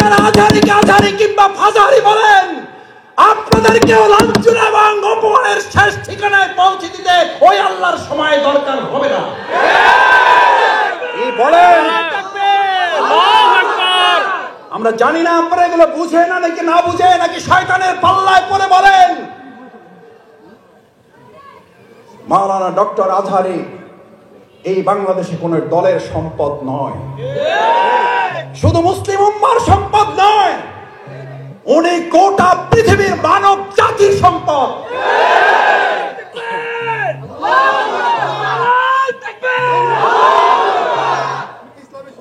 আপনারা আজহারিকে আজহারি কিংবা ফাজারি বলেন, আপনাদেরকেও লাঞ্ছনা এবং অপমানের শেষ ঠিকানায় পৌঁছে দিতে ওই আল্লাহর সময় দরকার হবে না। কি বলেন? আমরা জানি না আপনারা এগুলো বুঝে না নাকি না বুঝে, নাকি শয়তানের পাল্লায় পড়ে বলেন। মাওলানা ডক্টর আজহারি এই বাংলাদেশে কোন দলের সম্পদ নয়, শুধু মুসলিম উম্মার সম্পদ নয়, উনি গোটা পৃথিবীর মানব জাতির সম্পদ।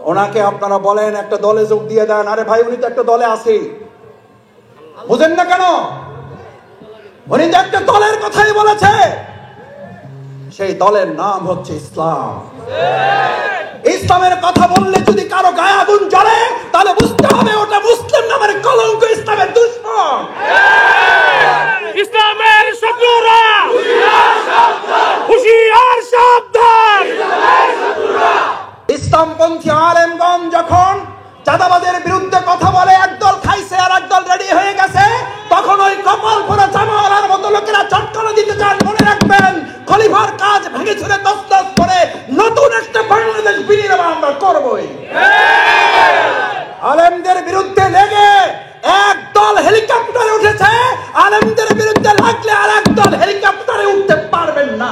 ওনাকে আপনারা বলেন একটা দলে যোগ দিয়ে দেন, আরে ভাই উনি তো একটা দলে আছে, বুঝেন না কেন? উনি তো একটা দলের কথাই বলেছে, সেই দলের নাম হচ্ছে ইসলাম। ইসলামের কথা বললে যদি কারো গায়ে আগুন জ্বলে, তাহলে বুঝতে হবে ওটা মুসলিম নামের কলঙ্ক, ইসলামের দুশমন, ইসলামের শত্রুরা হুঁশিয়ার সাবধান। ইসলামপন্থী আলেমগণ যখন চাঁদাবাজের বিরুদ্ধে কথা বলে, একদল খাইছে আর একদল রেডি হয়ে গেছে, তখন ওই কপাল পরা জামাওয়ালার মতো লোকেরা চটকানো দিতে চান। মনে রাখবেন, খলিফার কাজ ভেঙে ছুড়ে তছনছ করে নতুন একটা বাংলাদেশ বিনির্মাণ আমরা করবই। আলেমদের বিরুদ্ধে লেগে একদল হেলিকপ্টারে উঠেছে, আলেমদের বিরুদ্ধে লাগলে আর একদল হেলিকপ্টারে উঠতে পারবেন না।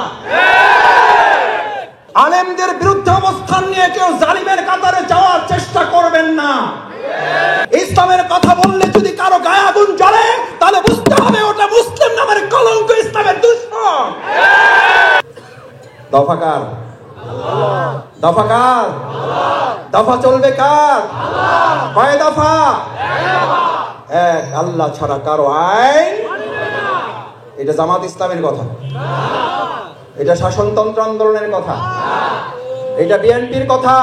আলেমদের বিরুদ্ধে অবস্থান নিয়ে কেউ জালিমের কাতারে যাওয়ার চেষ্টা করবেন না। ইসলামের কথা বললে যদি কারো গায়ে আগুন জ্বলে, তাহলে বুঝতে হবে ওটা মুসলিম নামের কলঙ্ক, ইসলামের দুশমন। দফাকার দফাকার দফা চলবে কার? কয় দফা? এক। আল্লাহ ছাড়া কারো আইন। এটা জামাত ইসলামের কথা, এটা শাসনতন্ত্র আন্দোলনের কথা, এটা বিএনপির কথা,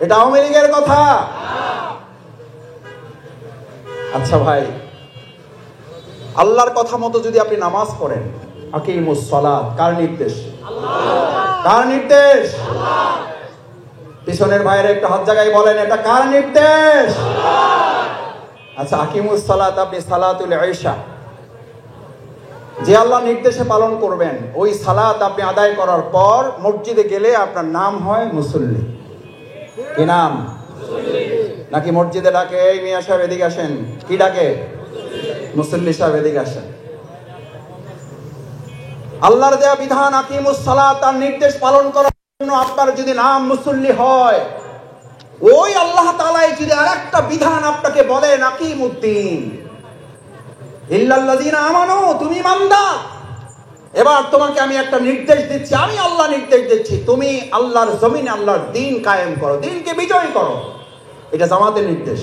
এটা আওয়ামী লীগের কথা। আচ্ছা ভাই, আল্লাহর কথা মতো যদি আপনি নামাজ পড়েন, আকিমুস সালাত কার নির্দেশ? কার নির্দেশ? পিছনের ভাইয়ের একটা হাত জায়গায় বলেন, এটা কার নির্দেশ? আচ্ছা, আকিমুস সালাত, আপনি সালাতুল ইশা যে আল্লাহ নির্দেশে পালন করবেন, ওই সালাত আপনি আদায় করার পর মসজিদে গেলে আপনার নাম হয় মুসল্লি। কি নাম? নাকি মসজিদে ডাকে, এই মিয়া সাহেব এদিকে আসেন, কি ডাকে? মুসল্লি সাহেব এদিকে আসেন। আল্লাহর দেয়া বিধান আকিমুস সালাত, তার নির্দেশ পালন করার জন্য আপনার যদি নাম মুসল্লি হয়, ওই আল্লাহ তাআলাই যদি আরেকটা বিধান আপনাকে বলেন আকিমুদ্দিন ইল্লাল্লাযীনা আমানু, তুমি ইমানদার, এবার তোমাকে আমি একটা নির্দেশ দিচ্ছি, আমি আল্লাহ নির্দেশ দিচ্ছি, তুমি আল্লাহর জমিনে আল্লাহর দ্বীন কায়েম করো, দ্বীনকে বিজয় করো। এটা জামাতের নির্দেশ?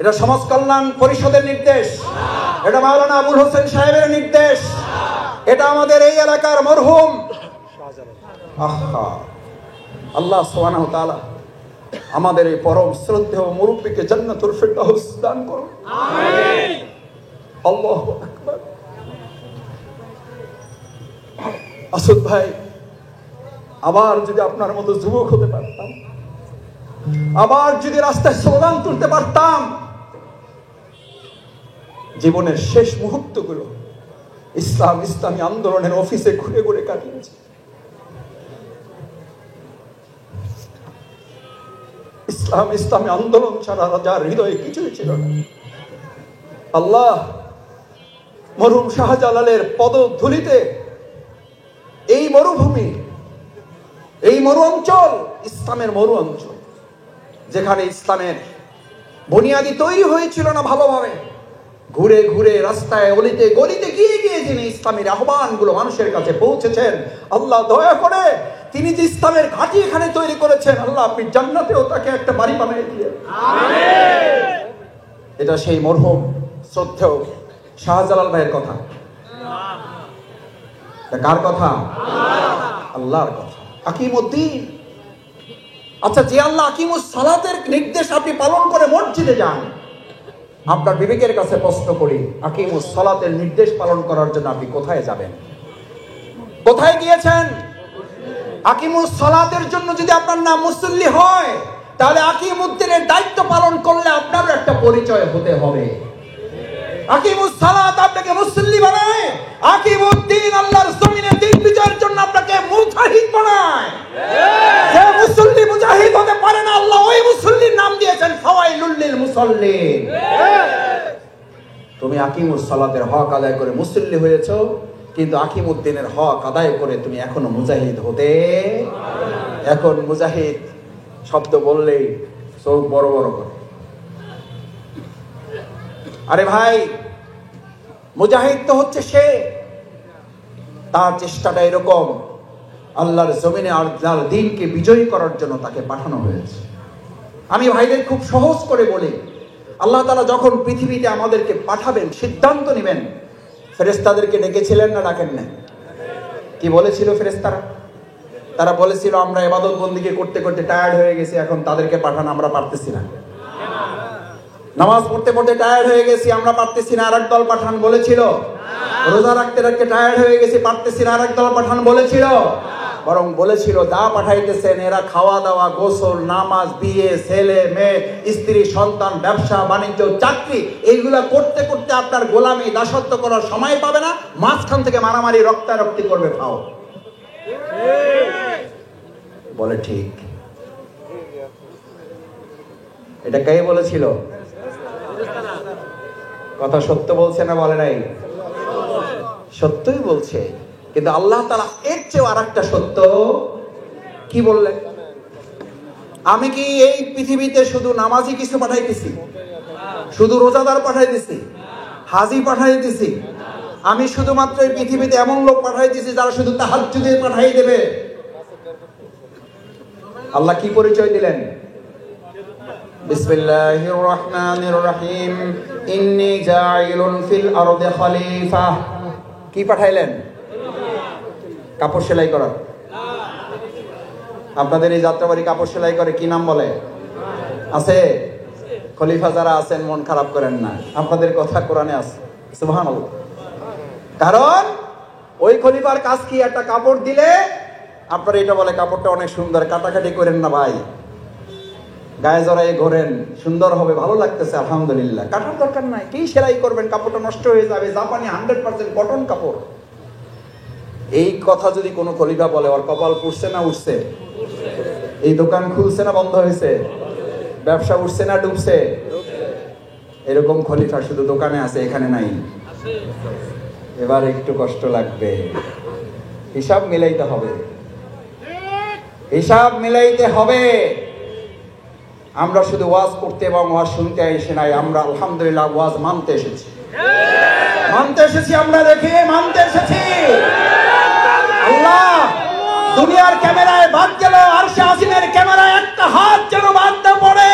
এটা সমাজ কল্যাণ পরিষদের নির্দেশ? এটা মাওলানা আবুল হোসেন সাহেবের নির্দেশ? এটা আমাদের এই এলাকার মরহুম আল্লাহ সুবহানাহু ওয়া তাআলা আমাদের এই পরম শ্রদ্ধেয় মুরব্বিকে জান্নাতুল ফিরদাউস দান করুন। আমিন। আল্লাহু আকবার। আসুদ ভাই, আবার যদি আপনার মতো যুবক হতে পারতাম, আবার যদি রাস্তায় স্লোগান তুলতে পারতাম, জীবনের শেষ মুহূর্তগুলো ইসলামী আন্দোলনের অফিসে ঘুরে ঘুরে কাটিয়েছি। ইসলামী আন্দোলন ছাড়া যার হৃদয়ে কিছুই ছিল না। আল্লাহ মরহুম শাহজালালের পদধূলিতে এই মরুভূমি, এই মরু অঞ্চল ইসলামের মরু অঞ্চল, যেখানে ইসলামের বুনিয়াদি তৈরি হয়েছিল না ভালোভাবে, ঘুরে ঘুরে রাস্তায় অলিতে গলিতে গিয়ে গিয়ে যিনি ইসলামের আহ্বানগুলো মানুষের কাছে পৌঁছেছেন, আল্লাহ দয়া করে তিনি যে ইসলামের ঘাঁটি এখানে তৈরি করেছেন, আল্লাহ আপনি জান্নাতেও তাকে একটা বাড়ি বানিয়ে দিলেন। আমিন। এটা সেই মরহুম শ্রদ্ধেয় শাহজালাল ভাইয়ের কথা। কার কথা? আল্লাহর কথা। আকিমুদ্দিন। আচ্ছা, যে আল্লাহ আকিমুস সালাতের নির্দেশ আপনি পালন করে মসজিদে যান, আপনার বিবেকের কাছে প্রশ্ন করি, আকিমুস সালাতের নির্দেশ পালন করার জন্য আপনি কোথায় যাবেন? কোথায় গিয়েছেন? আকিমুস সালাতের জন্য যদি আপনার নাম মুসল্লি হয়, তাহলে আকিমুদ্দিনের দায়িত্ব পালন করলে পরিচয় হতে হবে। আকিমুস সালাত আপনাকে মুসল্লি বানায়, আকিমুদ্দিন আল্লাহর জমিনে দিন বিজয়ের জন্য আপনাকে মুজাহিদ বানায়। যে মুসল্লি মুজাহিদ হতে পারে না, আল্লাহ ওই মুসল্লির নাম দিয়েছেন ফাওয়াইলুল লিল মুসাল্লিন। তুমি আকিমুস সালাতের হক আদায় করে মুসল্লি হয়েছো, কিন্তু আকিমুদ্দিনের হক আদায় করে তুমি এখনো মুজাহিদ হতে। এখন মুজাহিদ শব্দ বললেই চোখ বড় বড় করে। আরে ভাই, মুজাহিদ তো হচ্ছে সে, তার চেষ্টাটা এরকম, আল্লাহর জমিনে আল্লাহর দ্বীনকে বিজয়ী করার জন্য তাকে পাঠানো হয়েছে। আমি ভাইদের খুব সহজ করে বলি, আল্লাহ তাআলা যখন পৃথিবীতে আমাদেরকে পাঠাবেন, সিদ্ধান্ত নেবেন, ফেরেশতাদেরকে ডেকেছিলেন না ডাকেন না? কি বলেছিল ফেরেশতারা? তারা বলেছিল আমরা ইবাদত বন্দেগী করতে করতে টায়ার্ড হয়ে গেছি, এখন তাদেরকে পাঠান, আমরা পারতেছি না। নামাজ পড়তে পড়তে টায়ার্ড হয়ে গেছি, আমরা পারতেছি না, আরেক দল পাঠান বলেছিল। রোজা রাখতে রাখতে টায়ার্ড হয়ে গেছি, পারতেছি না, আরেক দল পাঠান বলেছিল। বরং বলেছিল যা পাঠাইতেছেন এরা খাওয়া দাওয়া, গোসল, নামাজ, বিয়ে, ছেলে মেয়ে, স্ত্রী, সন্তান, ব্যবসা বাণিজ্য, চাকরি, এইগুলা করতে করতে আপনার গোলামি দাসত্ব করার সময় পাবে না, মাঝখান থেকে মারামারি রক্তারক্তি করবে। পাও বলে ঠিক। এটা কে বলেছিল? কথা সত্য বলছে না বলে নাই? সত্যই বলছে, কিন্তু আল্লাহ তাআলা এর চেয়ে আরেকটা সত্য কি বললেন? আমি কি এই পৃথিবীতে শুধু নামাজি কিছু পাঠাইতেছি, শুধু রোজাদার পাঠাইতেছি, হাজি পাঠাইতেছি? আমি শুধুমাত্র এই পৃথিবীতে এমন লোক পাঠাইতেছি যারা শুধু তাহাজ্জুদে পাঠাই দেবে। আল্লাহ কি পরিচয় দিলেন? বিসমিল্লাহির রহমানির রহিম, ইন্নী জাইলুন ফিল আরদি খলিফা। কি পাঠাইলেন? কাপড় সেলাই করা। আপনাদের এই যাত্রাবাড়ি কাপড় সেলাই করে, কি নাম বলে? আছে? খলিফা যারা আছেন মন খারাপ করেন না, আপনাদের কথা কোরআনে আছে। সুবহানাল্লাহ। কারণ ওই খলিফার কাজ কি? একটা কাপড় দিলে আপনার এটা বলে কাপড়টা অনেক সুন্দর, কাটাকাটি করেন না ভাই, গায়ে জড়াই ঘোরেন, সুন্দর হবে, ভালো লাগতেছে, আলহামদুলিল্লাহ, কাটার দরকার নাই। কি সেলাই করবেন? কাপড়টা নষ্ট হয়ে যাবে, জাপানি 100% কটন কাপড়। এই কথা যদি কোনো খলিফা বলে, ওর কপাল পুড়ছে না উঠছে? এই দোকান খুলছে না বন্ধ হয়েছে? ব্যবসা উঠছে না ডুবছে? এরকম খলিফা শুধু দোকানে আছে, এখানে নাই। এবার একটু কষ্ট লাগবে, হিসাব মিলাইতে হবে, হিসাব মিলাইতে হবে। আমরা শুধু ওয়াজ করতে এবং ওয়াজ শুনতে এসে নাই, আমরা আলহামদুলিল্লাহ ওয়াজ মানতে এসেছি, মানতে এসেছি, আমরা দেখে মানতে এসেছি। আল্লাহ দুনিয়ার ক্যামেরায় বাদ গেল, আরশে আজিমের ক্যামেরায় একটা হাত যেন বাদ না পড়ে।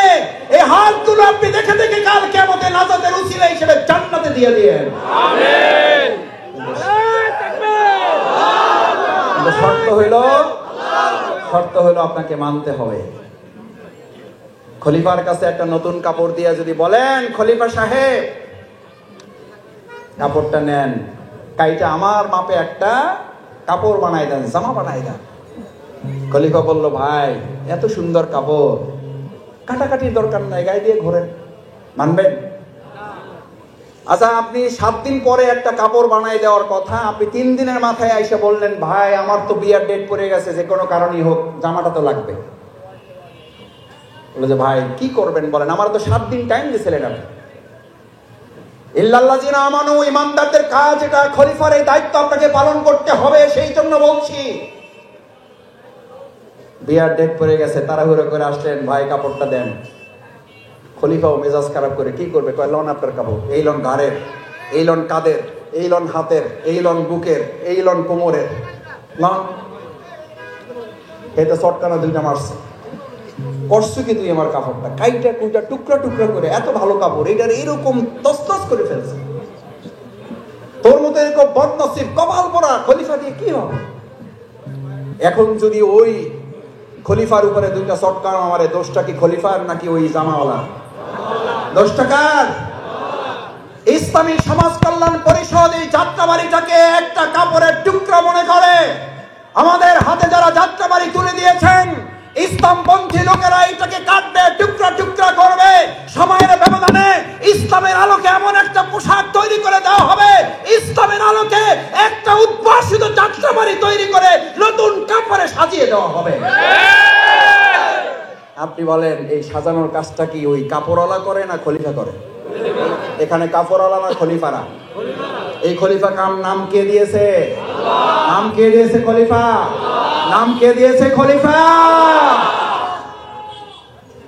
এই হাতগুলো আপনি দেখে দেখে কাল কিয়ামতে নাজাতের উসিলা হিসেবে জান্নাতে দিয়ে দিয়েন। আমিন। শর্ত হইল আপনাকে মানতে হবে। খলিফার কাছে একটা নতুন কাপড় দিয়ে যদি বলেন, খলিফা সাহেব কাপড়টা নেন, কাইটা আমার মাপে একটা কাপড় বানাই দেন, জামা বানাই দেন। খলিফা বলল, ভাই এত সুন্দর কাপড়, কাটাকাটির দরকার নাই, গায়ে দিয়ে ঘোরেন, মানবেন? আচ্ছা, আপনি 7 দিন পরে একটা কাপড় বানাই দেওয়ার কথা, আপনি 3 দিনের মাথায় এসে বললেন, ভাই আমার তো বিয়ার ডেট পড়ে গেছে, যে কোনো কারণেই হোক জামাটা তো লাগবে। বলে যে ভাই কি করবেন বলেন, আমার তো 7 দিন টাইম দিয়েছিলেন আপনি। ইল্লাল্লাযিনা আমানু, ইমানদারদের কাজ এটা, খলিফার এই দায়িত্ব আপনাকে পালন করতে হবে, সেই জন্য বলছি। বিয়ার ডেট পড়ে গেছে, তাড়াহুড়ো করে আসলেন, ভাই কাপড়টা দেন। খলিফাও মেজাজ খারাপ করে, কি করবে? কয় লন আপনার কাপড়, এই লন ঘাড়ের, এই লন কাঁধের, এই লন হাতের, এই লন বুকের, এই লন কোমরের, লন। এটা চটকানা 2টা মারছে। করছো কি তুই আমার কাপড়টা? কাইটা কুইটা টুকরা টুকরা করে, এত ভালো কাপড়, এটার এরকম তসতস করে ফেলছে। তোর মতো এরকম বদনসিব কপাল পরা খলিফা দিয়ে কি হবে? এখন যদি ওই খলিফার উপরে 2টা চটকানা মারে, দোষটা কি খলিফার নাকি ওই জামাওয়ালা? দোষটা কার? ইসলামী সমাজ কল্যাণ পরিষদ এই যাত্রাবাড়িটাকে একটা কাপড়ের টুকরা মনে করে। আমাদের হাতে যারা যাত্রাবাড়ি তুলে দিয়েছেন, ইসলামপন্থী লোকেরা এটাকে কাটবে, টুকরা টুকরা করবে। সময়ের ব্যবধানে ইসলামের আলোকে এমন একটা পোশাক তৈরি করে দেওয়া হবে, ইসলামের আলোকে একটা উদ্ভাসিত যাত্রাবাড়ি তৈরি করে নতুন কাপড়ে সাজিয়ে দেওয়া হবে। আপনি বলেন এই সাজানোর কাজটা কি ওই কাপড়ওয়ালা করে না খলিফা করে? এখানে কাপড়ওয়ালা না খলিফারা? এই খলিফা নাম কে দিয়েছে? নাম কে দিয়েছে খলিফা? নাম কে দিয়েছে খলিফা?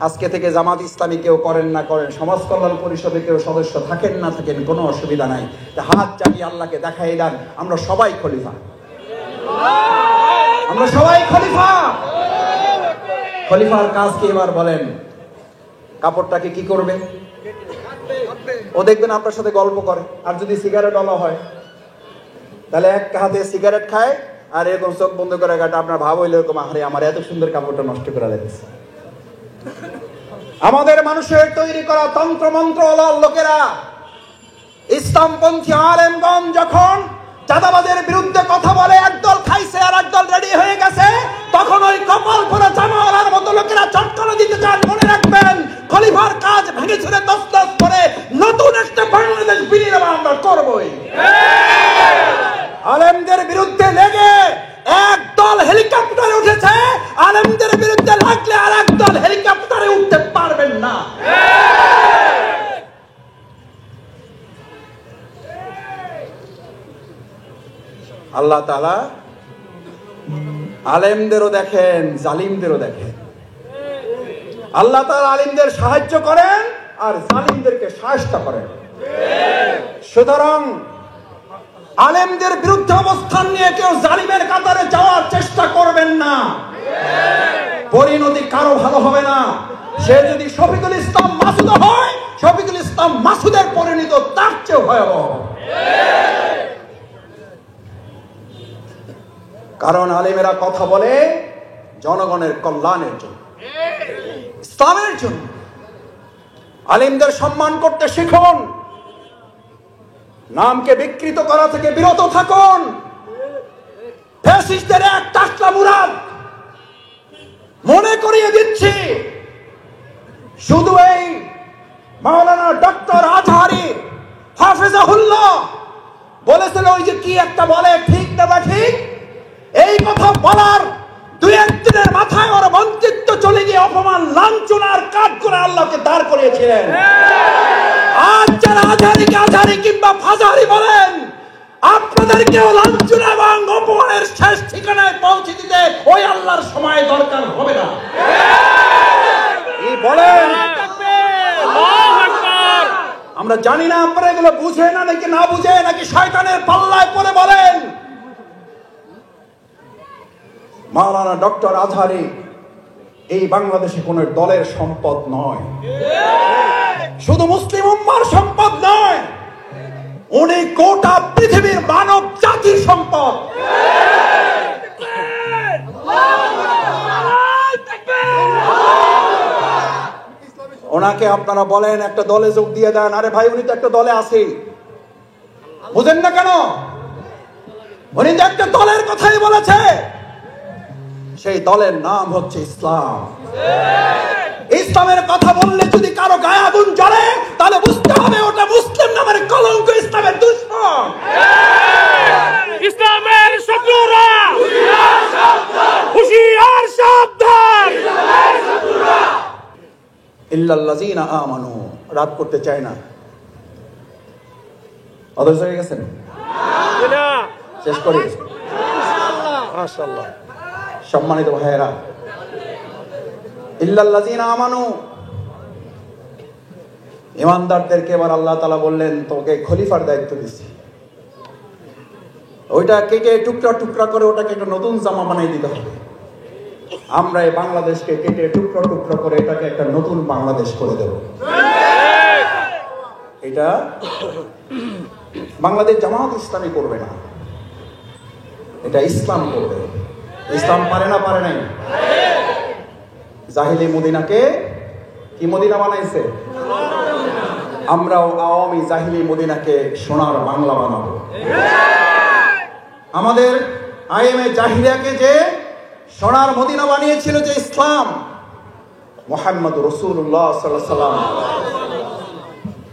আজকে থেকে জামাত ইসলামী কেউ করেন না করেন, সমাজ কল্যাণ পরিষদে কেউ সদস্য থাকেন না থাকেন, কোনো অসুবিধা নাই। হাত জাগিয়ে আল্লাহকে দেখাই দেন আমরা সবাই খলিফা, আমরা সবাই খলিফা। খলিফার কাজ কি এবার বলেন? কাপড়টাকে কি করবে? ও দেখবেন আপনার সাথে গল্প করে, আর যদি সিগারেট আলা হয় তাহলে এক হাতে সিগারেট খায় আর এরকম চোখ বন্ধ করে কাটা। আপনার ভাব হইলে এরকম, আরে আমার এত সুন্দর কাপড়টা নষ্ট করে দিয়েছে। আমাদের মানুষের তৈরি করা তন্ত্র মন্ত্র লোকেরা, ইসলামপন্থী আলেমগণ যখন চাঁদাবাদের বিরুদ্ধে কথা বলে, একদল খাইছে আর একদল রেডি হয়ে গেছে, তখন ওই কপাল পরা জামাওয়ালার মতো লোকেরা চটকানো দিতে চান। মনে রাখবেন, খলিফার কাজ ভেঙে ছুড়ে দস্তস করে নতুন একটা বাংলাদেশ বিনির্মাণ আমরা করবই। আলেমদের বিরুদ্ধে লেগে একদল হেলিকপ্টারে উঠেছে, আলেমদের বিরুদ্ধে লাগলে আর একদল হেলিকপ্টারে উঠতে পারবেন না। আল্লাহ তাআলা আলেমদেরও দেখেন, জালিমদেরও দেখেন। আল্লাহ তাআলা আলেমদের সাহায্য করেন আর জালিমদেরকে সাহায্য করেন। সুতরাং আলেমদের বিরুদ্ধে অবস্থান নিয়ে কেউ জালিমের কাতারে যাওয়ার চেষ্টা করবেন না। পরিণতি কারো ভালো হবে না। সে যদি শফিকুল ইসলাম মাসুদ হয়, শফিকুল ইসলাম মাসুদের পরিণতি তার চেয়ে ভয়াবহ। কারণ আলেমেরা কথা বলে জনগণের কল্যাণের জন্য, ইসলামের জন্য। আলেমদের সম্মান করতে শিখুন, নামকে বিকৃত করা থেকে বিরত থাকুন। ফ্যাসিস্টদের এক টাকলা মুরাদ মনে করিয়ে দিচ্ছি, শুধু এই মাওলানা ডক্টর আজহারি হাফেজাহুল্লাহ বলেছিল, ওই যে কি একটা বলে ঠিক না বা ঠিক, এই কথা বলার দুই একদিনের মাথায় ওর মন্ত্রিত্ব চলে গিয়ে অপমান লাঞ্ছনার কাজ করে আল্লাহকে দাঁড় করিয়েছিলেন। আজ যারা আজহারিকে আজহারি কিংবা ফাজারি বলেন, আপনাদেরকেও লাঞ্ছনা এবং অপমানের শেষ ঠিকানায় পৌঁছে দিতে ওই আল্লাহর সময় দরকার হবে না। কি বলেন? আমরা জানি না আপনারা এগুলো বুঝে না নাকি না বুঝে, নাকি শয়তানের পাল্লায় পড়ে বলেন। মাওলানা ডক্টর আজহারি এই বাংলাদেশে কোন দলের সম্পদ নয়, শুধু মুসলিম উম্মার সম্পদ নয়, উনি গোটা পৃথিবীর মানব জাতির সম্পদ। ওনাকে আপনারা বলেন একটা দলে যোগ দিয়ে দেন, আরে ভাই উনি তো একটা দলে আছেই, বুঝেন না কেন? উনি তো একটা দলের কথাই বলেছে, সেই দলের নাম হচ্ছে ইসলাম। ইসলামের কথা বললে যদি কারো গায়ে আগুন জ্বলে, তাহলে বুঝতে হবে ওটা মুসলিম নামের কলঙ্ক, ইসলামের দুশমন। ইসলামের শত্রুরা হুঁশিয়ার সাবধান। ইল্লাল্লাযীনা আমানু, রাত করতে চায় না, অধৈর্য হয়ে গেছেন? শেষ করি। মাশাআল্লাহ। সম্মানিত ভাইয়েরা, ইল্লাল্লাযীনা আমানু, ঈমানদারদেরকে এবার আল্লাহ তাআলা বললেন তোকে খলিফার দায়িত্ব দিচ্ছি। ওইটা কেটে টুকরা টুকরা করে ওটাকে একটা নতুন জামা বানিয়ে দিতে হবে। আমরা এই বাংলাদেশকে কেটে টুকরা টুকরা করে এটাকে একটা নতুন বাংলাদেশ করে দেব। এটা বাংলাদেশ জামাত ইসলামী করবে না, এটা ইসলাম করবে। ইসলাম পারে না? পারে নাই? জাহিলি মদিনাকে কি মদিনা বানাইছে? আমরাও আওয়ামী জাহিলি মদিনাকে সোনার বাংলা বানাবো। আমাদের আইএমএ জাহিলিয়াকে যে সোনার মদিনা বানিয়েছিল যে ইসলাম, মুহাম্মদ রাসূলুল্লাহ সাল্লাল্লাহু আলাইহি ওয়াসাল্লাম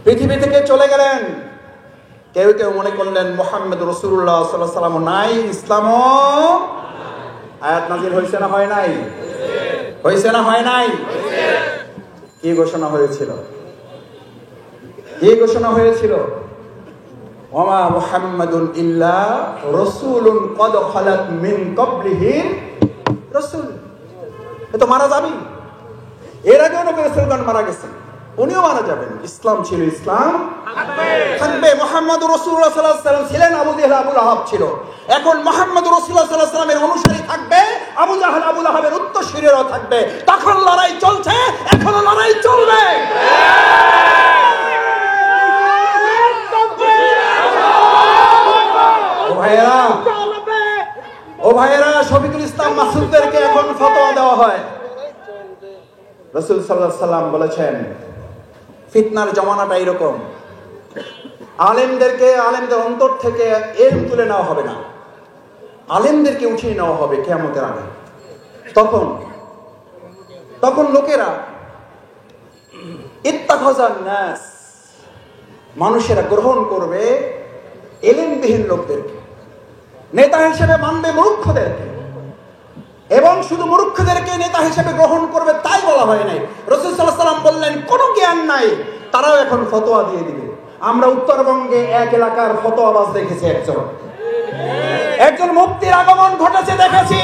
পৃথিবী থেকে চলে গেলেন। কেউ কেউ মনে করলেন মুহাম্মদ রাসূলুল্লাহ সাল্লাল্লাহু আলাইহি ওয়াসাল্লাম নাই, ইসলামও আয়াত নাযিল হয়েছে না হয় নাই? হয়েছে না হয় নাই? কি ঘোষণা হয়েছিল? কি ঘোষণা হয়েছিল? ওমা মুহাম্মাদুন ইল্লা রাসূলুন ক্বাদ খালাত মিন ক্বাবলিহি রাসূল। এ তো মারা যাবে। এর আগেও নবী রাসূলগণ মারা গেছেন, উনিও মারা যাবেন। ইসলাম ছিল, ইসলাম থাকবে। মুহাম্মদুর রাসূলুল্লাহ সাল্লাল্লাহু আলাইহি ওয়াসাল্লাম ছিলেন, আবু জেহেল আবু লাহাব ছিল। এখন মুহাম্মদুর রাসূলুল্লাহ সাল্লাল্লাহু আলাইহি ওয়াসাল্লামের অনুসারী থাকবে, আবু জাহেল আবু লাহাবের উত্তরসূরিরাও থাকবে। তখন লড়াই চলছে, এখনো লড়াই চলবে। ও ভাইয়েরা, শফিকুল ইসলাম মাসুদদেরকে এখন ফতোয়া দেওয়া হয়। রাসূল সাল্লাল্লাহু আলাইহি ওয়াসাল্লাম বলেছেন ফিতনার জমানাটা এরকম, আলেমদের অন্তর থেকে ইলম তুলে নেওয়া হবে না, আলেমদেরকে উঠিয়ে নেওয়া হবে কিয়ামতের আগে। তখন লোকেরা ইত্তাখাযান নাস, মানুষেরা গ্রহণ করবে ইলমবিহীন লোকদেরকে, নেতা হিসেবে মানবে মূর্খদেরকে, এবং শুধু মূর্খদেরকে নেতা হিসেবে গ্রহণ করবে তাই বলা হয় নাই। রাসূল সাল্লাল্লাহু আলাইহি ওয়াসাল্লাম বললেন কোনো জ্ঞান নাই, তারাও এখন ফতোয়া দিয়ে দিবে। আমরা উত্তরবঙ্গে এক এলাকার ফতোয়াবাজ দেখেছি, একজন মুফতির আগমন ঘটেছে দেখেছি।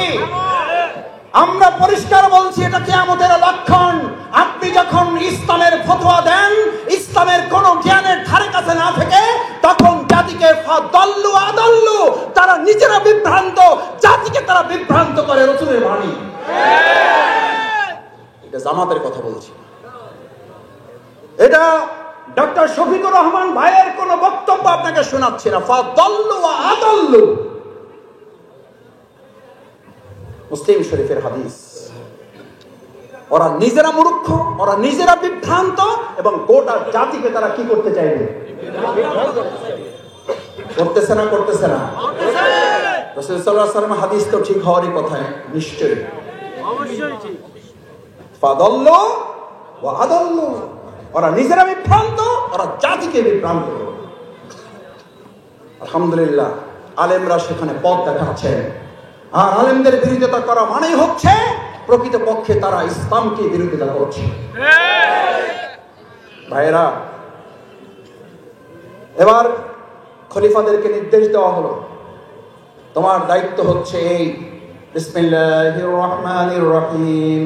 আমরা পরিষ্কার বলছি এটা কিয়ামতের লক্ষণ। আপনি যখন ইসলামের ফতোয়া দেন, ইসলামের কোন জ্ঞানের ধারে কাছে না থেকে, তখন জাতিকে ফাদাল্লু আদাল্লু, তারা নিজেরা বিভ্রান্ত, জাতিকে তারা বিভ্রান্ত করে। রাসূলের বাণী, এটা জামাতের কথা বলছি, এটা ডক্টর শফিকুর রহমান ভাইয়ের কোন বক্তব্য আপনাকে শোনাচ্ছি না। ফাদাল্লু আদাল্লু, মুসলিম শরীফের হাদিস। ওরা নিজেরা মূর্খ, ওরা নিজেরা বিভ্রান্ত, এবং গোটা জাতিকে তারা কি করতে চাইবে? করতেছে না? করতেছে না? রাসূল সাল্লাল্লাহু আলাইহি ওয়াসাল্লাম হাদিস তো ঠিক হওয়ারই কথা, নিশ্চয়ই। ফাদাল্লু ওয়া আদাল্লু, ওরা নিজেরা বিভ্রান্ত, ওরা জাতিকে বিভ্রান্ত। আলহামদুলিল্লাহ, আলেমরা সেখানে পথ দেখাচ্ছেন। আর আলেমদের বিরোধিতা করা মানেই হচ্ছে প্রকৃতপক্ষে তারা ইসলামকে বিরোধিতা করছে। ভাইয়েরা, এবার খলিফাদেরকে নির্দেশ দেওয়া হলো, তোমার দায়িত্ব হচ্ছে এই, বিসমিল্লাহির রহমানির রহিম,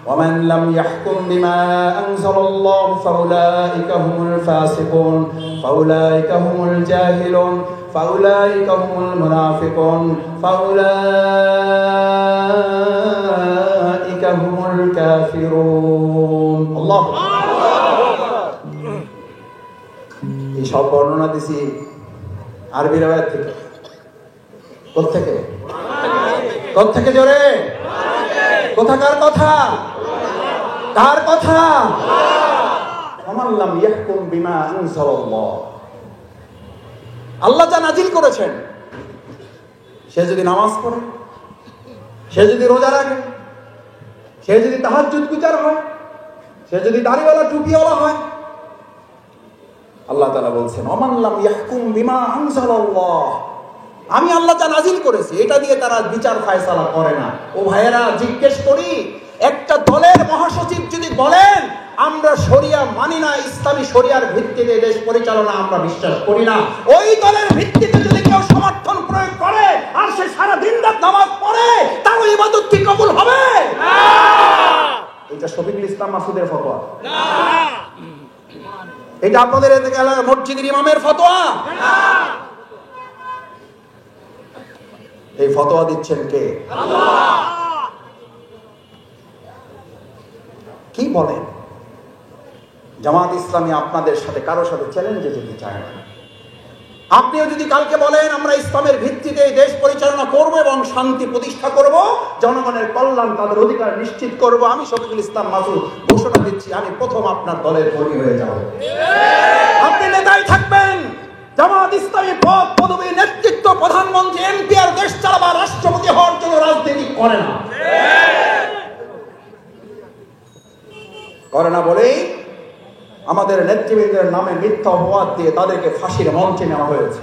ومن لم يحكم بما أنزل الله فأولئك هم الفاسقون فأولئك هم الجاهلون فأولئك هم المنافقون فأولئك هم الكافرون। الله এই সব বর্ণনা দিছি আরবি রাওয়ায়াত থেকে। কোত্থেকে জোরে? কোথাকার কথা? কার কথা? ওমান লাম ইয়াহকুম বিমা আনজালাল্লাহ, আল্লাহ যা নাজিল করেছেন, সে যদি নামাজ পড়ে, সে যদি রোজা রাখে, সে যদি তাহাজ্জুদ গুজার হয়, সে যদি দাড়িওয়ালা টুপিওয়ালা হয়, আল্লাহ তাআলা বলছেন ওমান লাম ইয়াহকুম বিমা আনজালাল্লাহ, আমি আল্লাহ যা নাজিল করেছি এটা দিয়ে তারা বিচার ফায়সালা করে না। ও ভাইয়েরা, জিজ্ঞেস করি, একটা দলের মহাসচিব যদি বলেন আমরা শরিয়া মানি না, ইসলামী শরিয়ার ভিত্তিতে দেশ পরিচালনা আমরা বিশ্বাস করি না, ওই দলের ভিত্তিতে যদি কেউ সমর্থন প্রয়োগ করে আর সে সারা দিন রাত নামাজ পড়ে, তার ইবাদত কি কবুল হবে? না। এটা শফিকুল ইসলাম মাসুদের ফতোয়া না, এটা আপনাদের এলাকার মসজিদের ইমামের ফতোয়া না। এই ফতোয়া দিচ্ছেন কে? আল্লাহ। কি বলেন? জামাত ইসলামী আপনাদের সাথে কারোর সাথে চ্যালেঞ্জে যেতে চায় না। আপনিও যদি কালকে বলেন আমরা ইসলামের ভিত্তিতে দেশ পরিচালনা করব এবং শান্তি প্রতিষ্ঠা করব, জনগণের কল্যাণ, তাদের অধিকার নিশ্চিত করব, আমি শফিকুল ইসলাম মাসুদ ঘোষণা দিচ্ছি আমি প্রথম আপনার দলের কর্মী হয়ে যাব। আপনি নেতাই থাকবেন, জামাত ইসলামী পদ পদবী নেতৃত্ব, প্রধানমন্ত্রী, এমপি আর দেশ চালাবা, রাষ্ট্রপতি হওয়ার জন্য রাজনীতি করে না বলেই আমাদের নেতৃবৃন্দের নামে মিথ্যা অপবাদ দিয়ে তাদেরকে ফাঁসির মঞ্চে নেওয়া হয়েছে।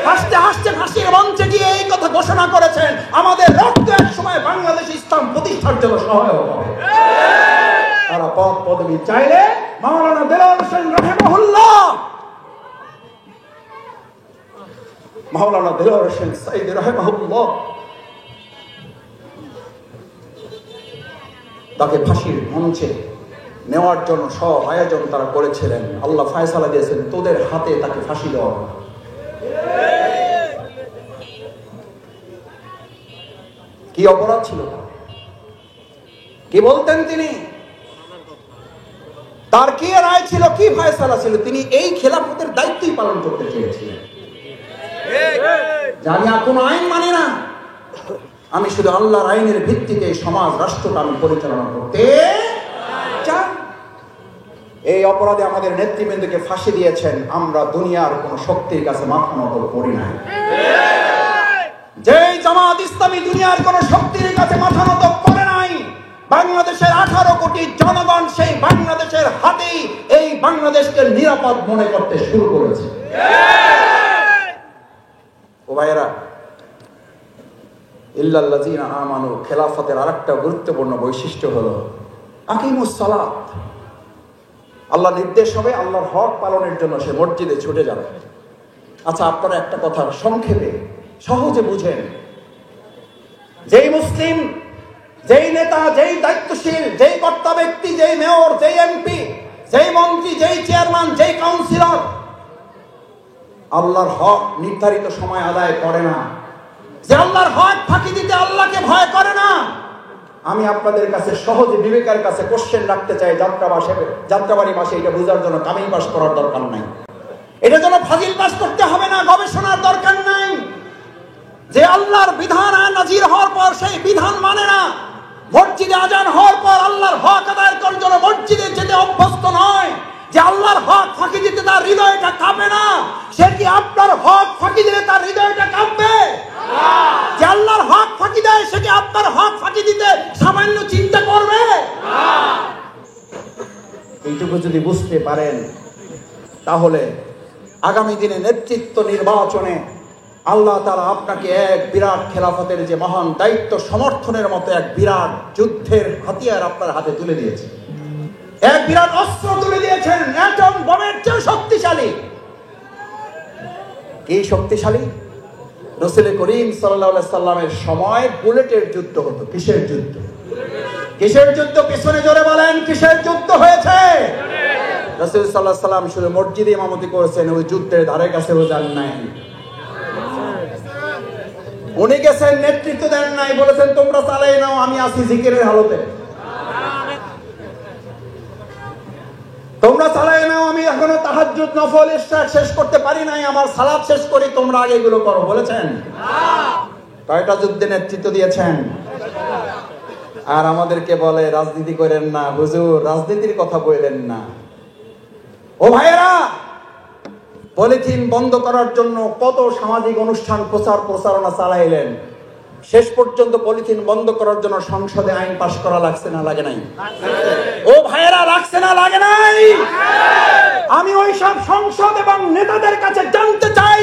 হাসতে হাসতে ফাঁসির মঞ্চে গিয়ে এই কথা ঘোষণা করেছেন, আমাদের রক্ত এক সময় বাংলাদেশ ইসলাম প্রতিষ্ঠার জন্য সহায়ক হবে। তারা পদ পদবি চাইলে মাওলানা দেলোয়ার হোসেন রাহিমাহুল্লাহ, মাওলানা দেলোয়ার হোসেন সাইদি রাহিমাহুল্লাহ তাকে ফাঁসির মঞ্চে নেওয়ার জন্য সব আয়োজন তারা করেছিলেন। আল্লাহ ফয়সালা দিয়েছেন তোদের হাতে তাকে ফাঁসি দেওয়া হবে। কি অপরাধ ছিল, কি বলতেন তিনি, তার কি রায় ছিল, কি ফয়সালা ছিল, তিনি এই খেলাফতের দায়িত্বই পালন করতে চেয়েছিলেন। জানি কোনো আইন মানি না, আমি শুধু আল্লাহর আইনের ভিত্তিতে সমাজ রাষ্ট্রটা আমি পরিচালনা করতে চাই। এই অপরাধে আমাদের নেতৃবৃন্দকে ফাঁসি দিয়েছেন। আমরা দুনিয়ার কোন শক্তির কাছে মাথা নত করি নাই। যে জামাত ইসলামী দুনিয়ার কোন শক্তির কাছে মাথা নত করে নাই, বাংলাদেশের 18 কোটি জনগণ সেই বাংলাদেশের হাতেই এই বাংলাদেশকে নিরাপদ মনে করতে শুরু করেছে। ও ভাইয়েরা, ইল্লাল্লাযীনা আমানু খেলাফতের আরেকটা গুরুত্বপূর্ণ বৈশিষ্ট্য হলো আকিমুস সালাত। আল্লাহ নির্দেশ হবে, আল্লাহর হক পালনের জন্য সে মসজিদে ছুটে যাবে। আচ্ছা, আপনারা একটা কথা সংক্ষেপে সহজে বুঝেন, যেই মুসলিম, যেই নেতা, যেই দায়িত্বশীল, যেই কর্তা ব্যক্তি, যেই মেয়র, যেই এমপি, যেই মন্ত্রী, যেই চেয়ারম্যান, যেই কাউন্সিলর আল্লাহর হক নির্ধারিত সময় আদায় করে না, যে আল্লাহর হক ফাঁকি দিতে আল্লাহকে ভয় করে না, আমি আপনাদের কাছে সহজে বিবেকের কাছে কোশ্চেন রাখতে চাই। যাত্রাবাড়ি মাসে এটা বোঝার জন্য কামিল পাস করার দরকার নাই, এটার জন্য ফাজিল পাস করতে হবে না, গবেষণার দরকার নাই। যে আল্লাহর বিধান নাজির হওয়ার পর সেই বিধান মানে না, মসজিদে আজান হওয়ার পর আল্লাহর হক আদায় করার জন্য মসজিদে যেতে অভ্যস্ত নয়, যে আল্লাহর হক ফাঁকি দিতে তার হৃদয়টা কাঁপে না, সে কি আপনার হক ফাঁকি দিলে তার হৃদয়টা কাঁপবে? যে আল্লাহর হক ফাঁকি দেয় সে কি আপনার হক ফাঁকি দিতে সামান্য চিন্তা করবে? এইটুকু যদি বুঝতে পারেন, তাহলে আগামী দিনে নেতৃত্ব নির্বাচনে আল্লাহ তাআলা আপনাকে এক বিরাট খেলাফতের যে মহান দায়িত্ব সমর্থনের মতো এক বিরাট যুদ্ধের হাতিয়ার আপনার হাতে তুলে দিয়েছে, এক বিরাট অস্ত্র তুলে দিয়েছেন, অ্যাটম বোমের চেয়ে শক্তিশালী। কি শক্তিশালী? রাসূল করিম সাল্লাল্লাহু আলাইহি সাল্লামের সময় বুলেটের যুদ্ধ হতো। কিসের যুদ্ধ? কিসের যুদ্ধ? পিছনে জোরে বলেন, কিসের যুদ্ধ হয়েছে? রাসূল সাল্লাল্লাহু আলাইহি সাল্লাম শুধু মসজিদে ইমামতি করেছেন, ওই যুদ্ধের ধারে কাছেও যান নাই। উনি গেছেন, নেতৃত্ব দেন নাই, বলেছেন তোমরা চালাই নাও, আমি আছি জিকিরের হালতে, তোমরা চালাই নাও, আমি এখনো তাহাজ্জুদ নফল ইশরাক শেষ করতে পারি নাই, আমার সালাত শেষ করি, তোমরা আগে এগুলো করো। বলেছেন? কয়টা যুদ্ধে নেতৃত্ব দিয়েছেন? আর আমাদেরকে বলে রাজনীতি করেন না হুজুর, রাজনীতির কথা বললেন না। ও ভাইয়েরা, পলিথিন বন্ধ করার জন্য কত সামাজিক অনুষ্ঠান প্রচার প্রচারণা চালাইলেন, শেষ পর্যন্ত পলিথিন বন্ধ করার জন্য সংসদে আইন পাশ করা লাগছে না লাগে নাই? ও ভাইয়েরা, লাগছে না লাগে নাই? আমি ওই সব সংসদ এবং নেতাদের কাছে জানতে চাই,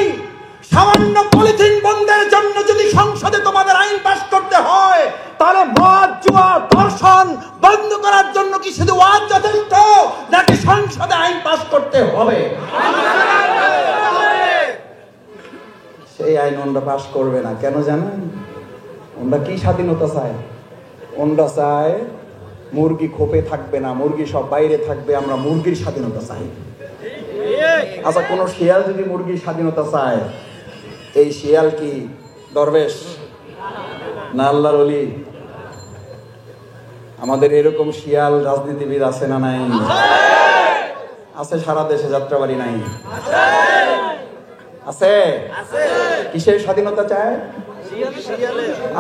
সামান্য পলিথিন বন্ধের জন্য যদি সংসদে তোমাদের আইন পাশ করতে হয়, তাহলে মদ, জুয়া, ধর্ষণ বন্ধ করার জন্য কি শুধু ওয়াজ যথেষ্ট, নাকি সংসদে আইন পাশ করতে হবে? সেই আইন ওনরা পাশ করবে না। কেন জানেন? ওনরা কি স্বাধীনতা চায়? ওনরা চায় মুরগি খোপে থাকবে না, মুরগি সব বাইরে থাকবে, আমরা মুরগির স্বাধীনতা চাই। আচ্ছা, কোন শিয়াল যদি মুরগির স্বাধীনতা চায়, এই শিয়াল কি দরবেশ না আল্লাহর ওলি? আমাদের এরকম শিয়াল রাজনীতিবিদ আছে না নাই? আছে, সারা দেশে যাত্রাবাড়ি নাই? আছে। কিসের স্বাধীনতা চায়?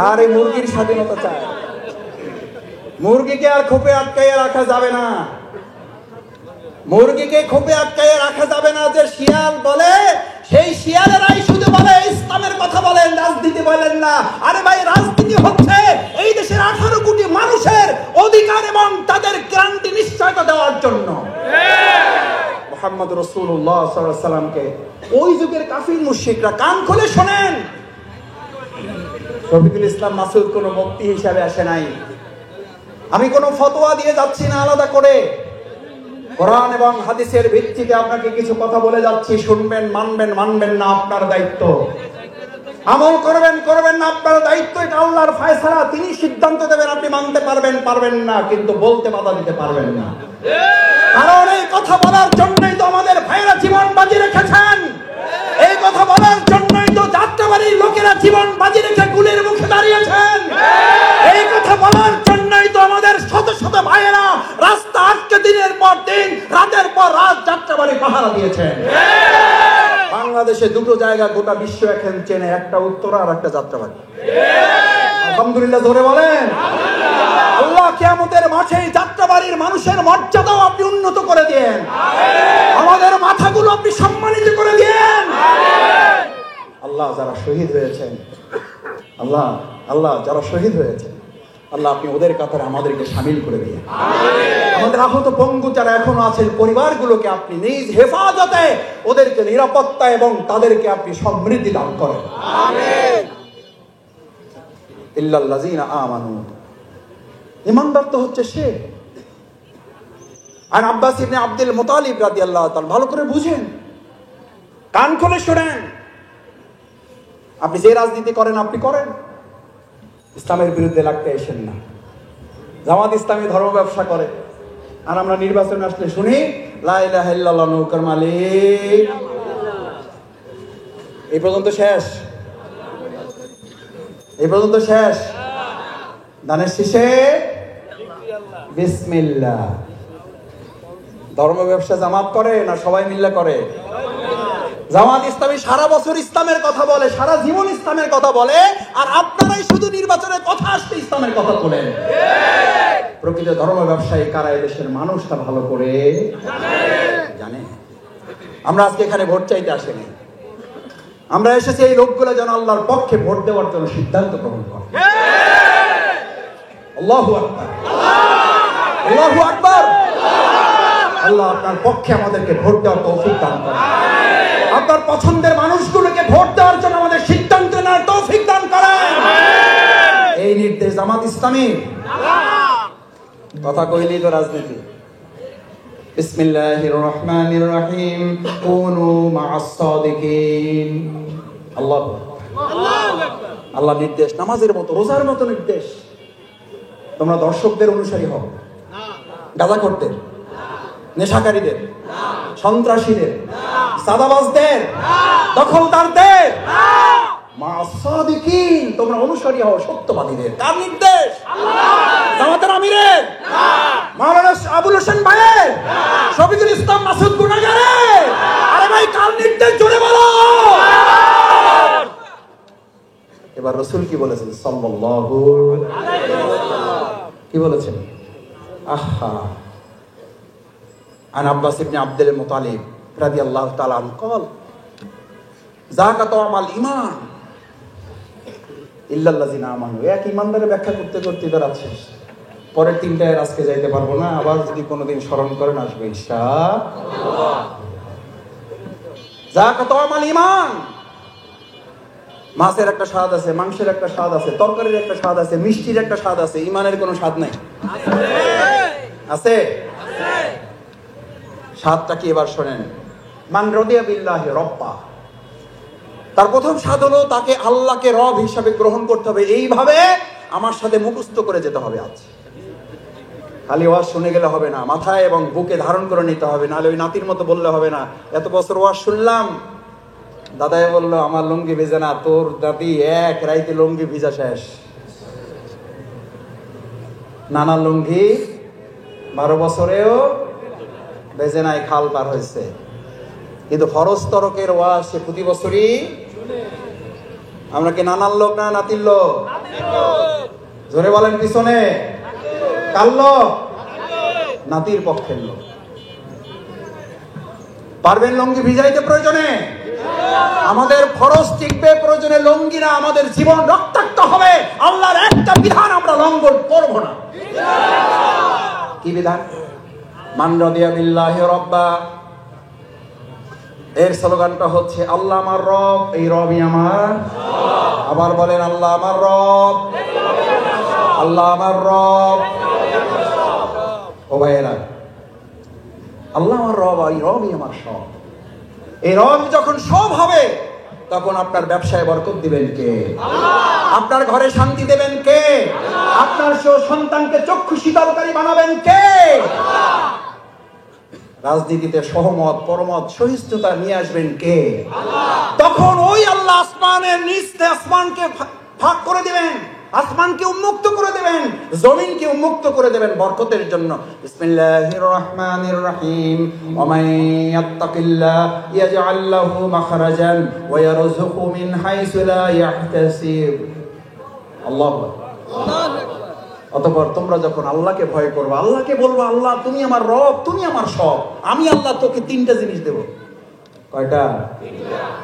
আর এই মুরগির স্বাধীনতা চায়। মুরগিকে আর খোপে আটকাইয়া রাখা যাবে না, মুরগিকে খোপে আটকাইয়া রাখা যাবে না। যে শিয়াল বলে, সেই শিয়ালেরাই শুধু বলে ইসলামের কথা বলেন, রাজনীতি বলেন না। আরে ভাই, রাজনীতি হচ্ছে এই দেশের 18 কোটি মানুষের অধিকার এবং তাদের গ্যারান্টি নিশ্চয়তা দেওয়ার জন্য। মুহাম্মদ রাসূলুল্লাহ সাল্লাল্লাহু আলাইহি সাল্লামকে ওই যুগের কাফির মুশরিকরা কান খুলে শোনেন। শফিকুল ইসলাম মাসুদ কোনো মুফতি হিসাবে আসে নাই। আমি কোনো ফতোয়া দিয়ে যাচ্ছি না আলাদা করে, কোরআন এবং হাদিসের ভিত্তিতে আপনাকে কিছু কথা বলে যাচ্ছি। শুনবেন, মানবেন, মানবেন না আপনার দায়িত্ব। আমল করবেন, করবেন না আপনার দায়িত্ব। এটা আল্লাহর ফয়সালা, তিনি সিদ্ধান্ত দেবেন। আপনি মানতে পারবেন, পারবেন না, কিন্তু বলতে বাধা দিতে পারবেন না। কারণ এই কথা বলার জন্যই তো আমাদের ভাইরা জীবন বাজি রেখেছেন। এই কথা বলার জন্যই তো যাত্রাবাড়ির লোকেরা জীবন বাজি রেখে গুলির মুখে দাঁড়িয়েছেন। এই কথা বলার জন্যই তো আমাদের শত শত ভাইয়েরা রাস্তা আটকে দিনের পর দিন, রাতের পর রাত যাত্রাবাড়ি পাহারা দিয়েছেন। বাংলাদেশে দুটো জায়গা গোটা বিশ্ব এখন চেনে, একটা উত্তরা আর একটা যাত্রাবাড়ি। আলহামদুলিল্লাহ জোরে বলেন। আল্লাহ কিয়ামতের মাঠে যাত্রাবাড়ির মানুষের মর্যাদাও আপনি উন্নত করে দেন, আমাদের মাথাগুলো আপনি সম্মানিত করে দেন। আল্লাহ যারা শহীদ হয়েছেন, আল্লাহ আল্লাহ যারা শহীদ হয়েছেন, আল্লাহ আপনি ওদের কাতারে আমাদেরকে শামিল করে দিন। আমাদের আহত পঙ্গু যারা এখনো আছেন, পরিবারগুলোকে আপনি নিজ হেফাজতে ওদেরকে নিরাপত্তা এবং তাদেরকে আপনি সমৃদ্ধি দান করেন। আমিন। ইল্লাল্লাযিনা আমানু, ঈমানদার তো হচ্ছে সে। আর আব্বাস ইবনে আব্দুল মুতালিব রাদিয়াল্লাহু তাআলা, ভালো করে বুঝেন, কান খুলে শুনেন। আপনি যে রাজনীতি করেন আপনি করেন, ইসলামের বিরুদ্ধে লাগতে আসেন না। জামাত ইসলামী ধর্ম ব্যবসা করে, আর আমরা নির্বাচনে আসলে শুনি লা ইলাহা ইল্লাল্লাহ নৌকার মালিক। এই পর্যন্ত শেষ, এই পর্যন্ত শেষ। দানের শেষে বিসমিল্লাহ। ধর্ম ব্যবসা জামাত করে না সবাই মিল্লা করে? জামাত ইসলামী সারা বছর ইসলামের কথা বলে, সারা জীবন ইসলামের কথা বলে, আর আপনারাই শুধু নির্বাচনের কথা আসতে ইসলামের কথা বলেন। প্রকৃত ধর্ম ব্যবসায়ী কারা এদেশের মানুষ তা ভালো করে জানে। আমরা আজকে এখানে ভোট চাইতে আসিনি, আমরা এসেছি এই লোকগুলো যেন আল্লাহর পক্ষে ভোট দেওয়ার জন্য সিদ্ধান্ত গ্রহণ করে। আল্লাহু আকবার, আল্লাহু আকবার। আল্লাহ আপনার পক্ষে আমাদেরকে ভোট দেওয়ার তৌফিক দান করেন। আপনার পছন্দের মানুষগুলোকে ভোট দেওয়ার জন্য আমাদের সিদ্ধান্ত নেওয়ার তৌফিক দান করেন। এই নির্দেশ জামাত ইসলামী। কথা কইলেই তো রাজনীতি। বিসমিল্লাহির রহমানির রহিম, কুনু মা'আস সাদিকিন। আল্লাহু আকবার। আল্লাহ নির্দেশ নামাজের মতো, রোজার মতো নির্দেশ। তোমরা দর্শকদের অনুসারী হও, গাঁজাখোরদের, নেশাকারীদের, সন্ত্রাসীদের, সাদাবাজদের, দখলদারদের মা'আস সাদিকিন তোমরা অনুসারী হও, সত্যবাদীদের। কার নির্দেশ? জামাতের আমিরের, মাওলানা আবুল হোসেন ভাইয়ের, শফিকুল ইসলাম মাসুদ গুনাগারের। আরে ভাই, কার নির্দেশ জোরে বলো। এবার রাসূল কি বলেছেন সাল্লাল্লাহু আলাইহি ওয়াসাল্লাম? কি বলেছেন? আহা, আন আব্বাস ইবনে আব্দুল মুতালিব রাদিয়াল্লাহু তাআলা আনহু قال যাকাতু আমাল ঈমান ইল্লাল্লাযিনা আমানু। এক ঈমানদারের ব্যাখ্যা করতে করতে এবার আছে, পরের তিনটায় আজকে যাইতে পারবো না, আবার যদি কোনোদিন স্মরণ করেন আসবে ইনশাআল্লাহ। যাকাতু আমাল ঈমান, মাছের একটা স্বাদ আছে, মাংসের একটা স্বাদ আছে, তরকারির একটা স্বাদ আছে, মিষ্টির একটা স্বাদ আছে, ঈমানের কোনো স্বাদ নাই? আছে? স্বাদটা কি এবার শোনেন। মান রাদিয়া বিল্লাহি রব্বা, তার প্রথম স্বাদ হলো তাকে আল্লাহকে রব হিসাবে গ্রহণ করতে হবে। এইভাবে আমার সাথে মুখস্থ করে যেতে হবে। আজ খালি ওয়াজ শুনে গেলে হবে না, মাথায় এবং বুকে ধারণ করে নিতে হবে। নাহলে ওই নাতির মতো বললে হবে না, এত বছর ওয়াজ শুনলাম, দাদাই বললো আমার লুঙ্গি ভিজে না, তোর দাদি এক রাইতে লুঙ্গি ভিজা শেষ। নানা লুঙ্গি 12 বছরেও বেজে নাই, খাল পার হয়েছে। কিন্তু ফরজ তরকের ওয়াজ সে প্রতি বছরই। আমরা কি নানার লোক না নাতির লোক? জোরে বলেন পিছনে কার লোক? নাতির পক্ষের লোক। পারবেন লুঙ্গি ভিজাইতে প্রয়োজনে? আমাদের ফরজ টিকবে, প্রয়োজনে লুঙ্গি না, আমাদের জীবন রক্তাক্ত হবে। আল্লাহর একটা বিধান আমরা লঙ্ঘন করব না। কি বিধান? মান রাদিয়া বিল্লাহি রাব্বা এর স্লোগানটা হচ্ছে আল্লাহ আমার রব, এই রবই আমার। আবার বলেন আল্লাহ আমার রব, আল্লাহ আমার রব। ও ভাইয়েরা, আল্লাহ আমার রব, এই রবই আমার সব। এই রব যখন সব হবে তখন আপনার ব্যবসায় বরকত দিবেন কে? আপনার ঘরে শান্তি দেবেন কে? আপনার সন্তানকে চক্ষু শীতলকারী বানাবেন কে? রাজনীতিতে সহমত, পরমত, সহিষ্ণুতা নিয়ে আসবেন কে? তখন ওই আল্লাহ আসমানের নিচে আসমানকে ভাগ করে দিবেন, আসমানকে উন্মুক্ত করে দেবেন, জমিনকে উন্মুক্ত করে দেবেন বরকতের জন্য। বিসমিল্লাহির রহমানির রহিম। ওয়া মান ইয়াত্তাকিল্লাহ ইয়াজআল লাহু মাখরাজান ওয়া ইয়ারযুকহু মিন হাইসু লা ইয়াহতাসিব। আল্লাহু আকবার। অতঃপর তোমরা যখন আল্লাহকে ভয় করবে, আল্লাহকে বলবো আল্লাহ তুমি আমার রব, তুমি আমার সব, আমি আল্লাহ তোকে তিনটা জিনিস দেব। কয়টা?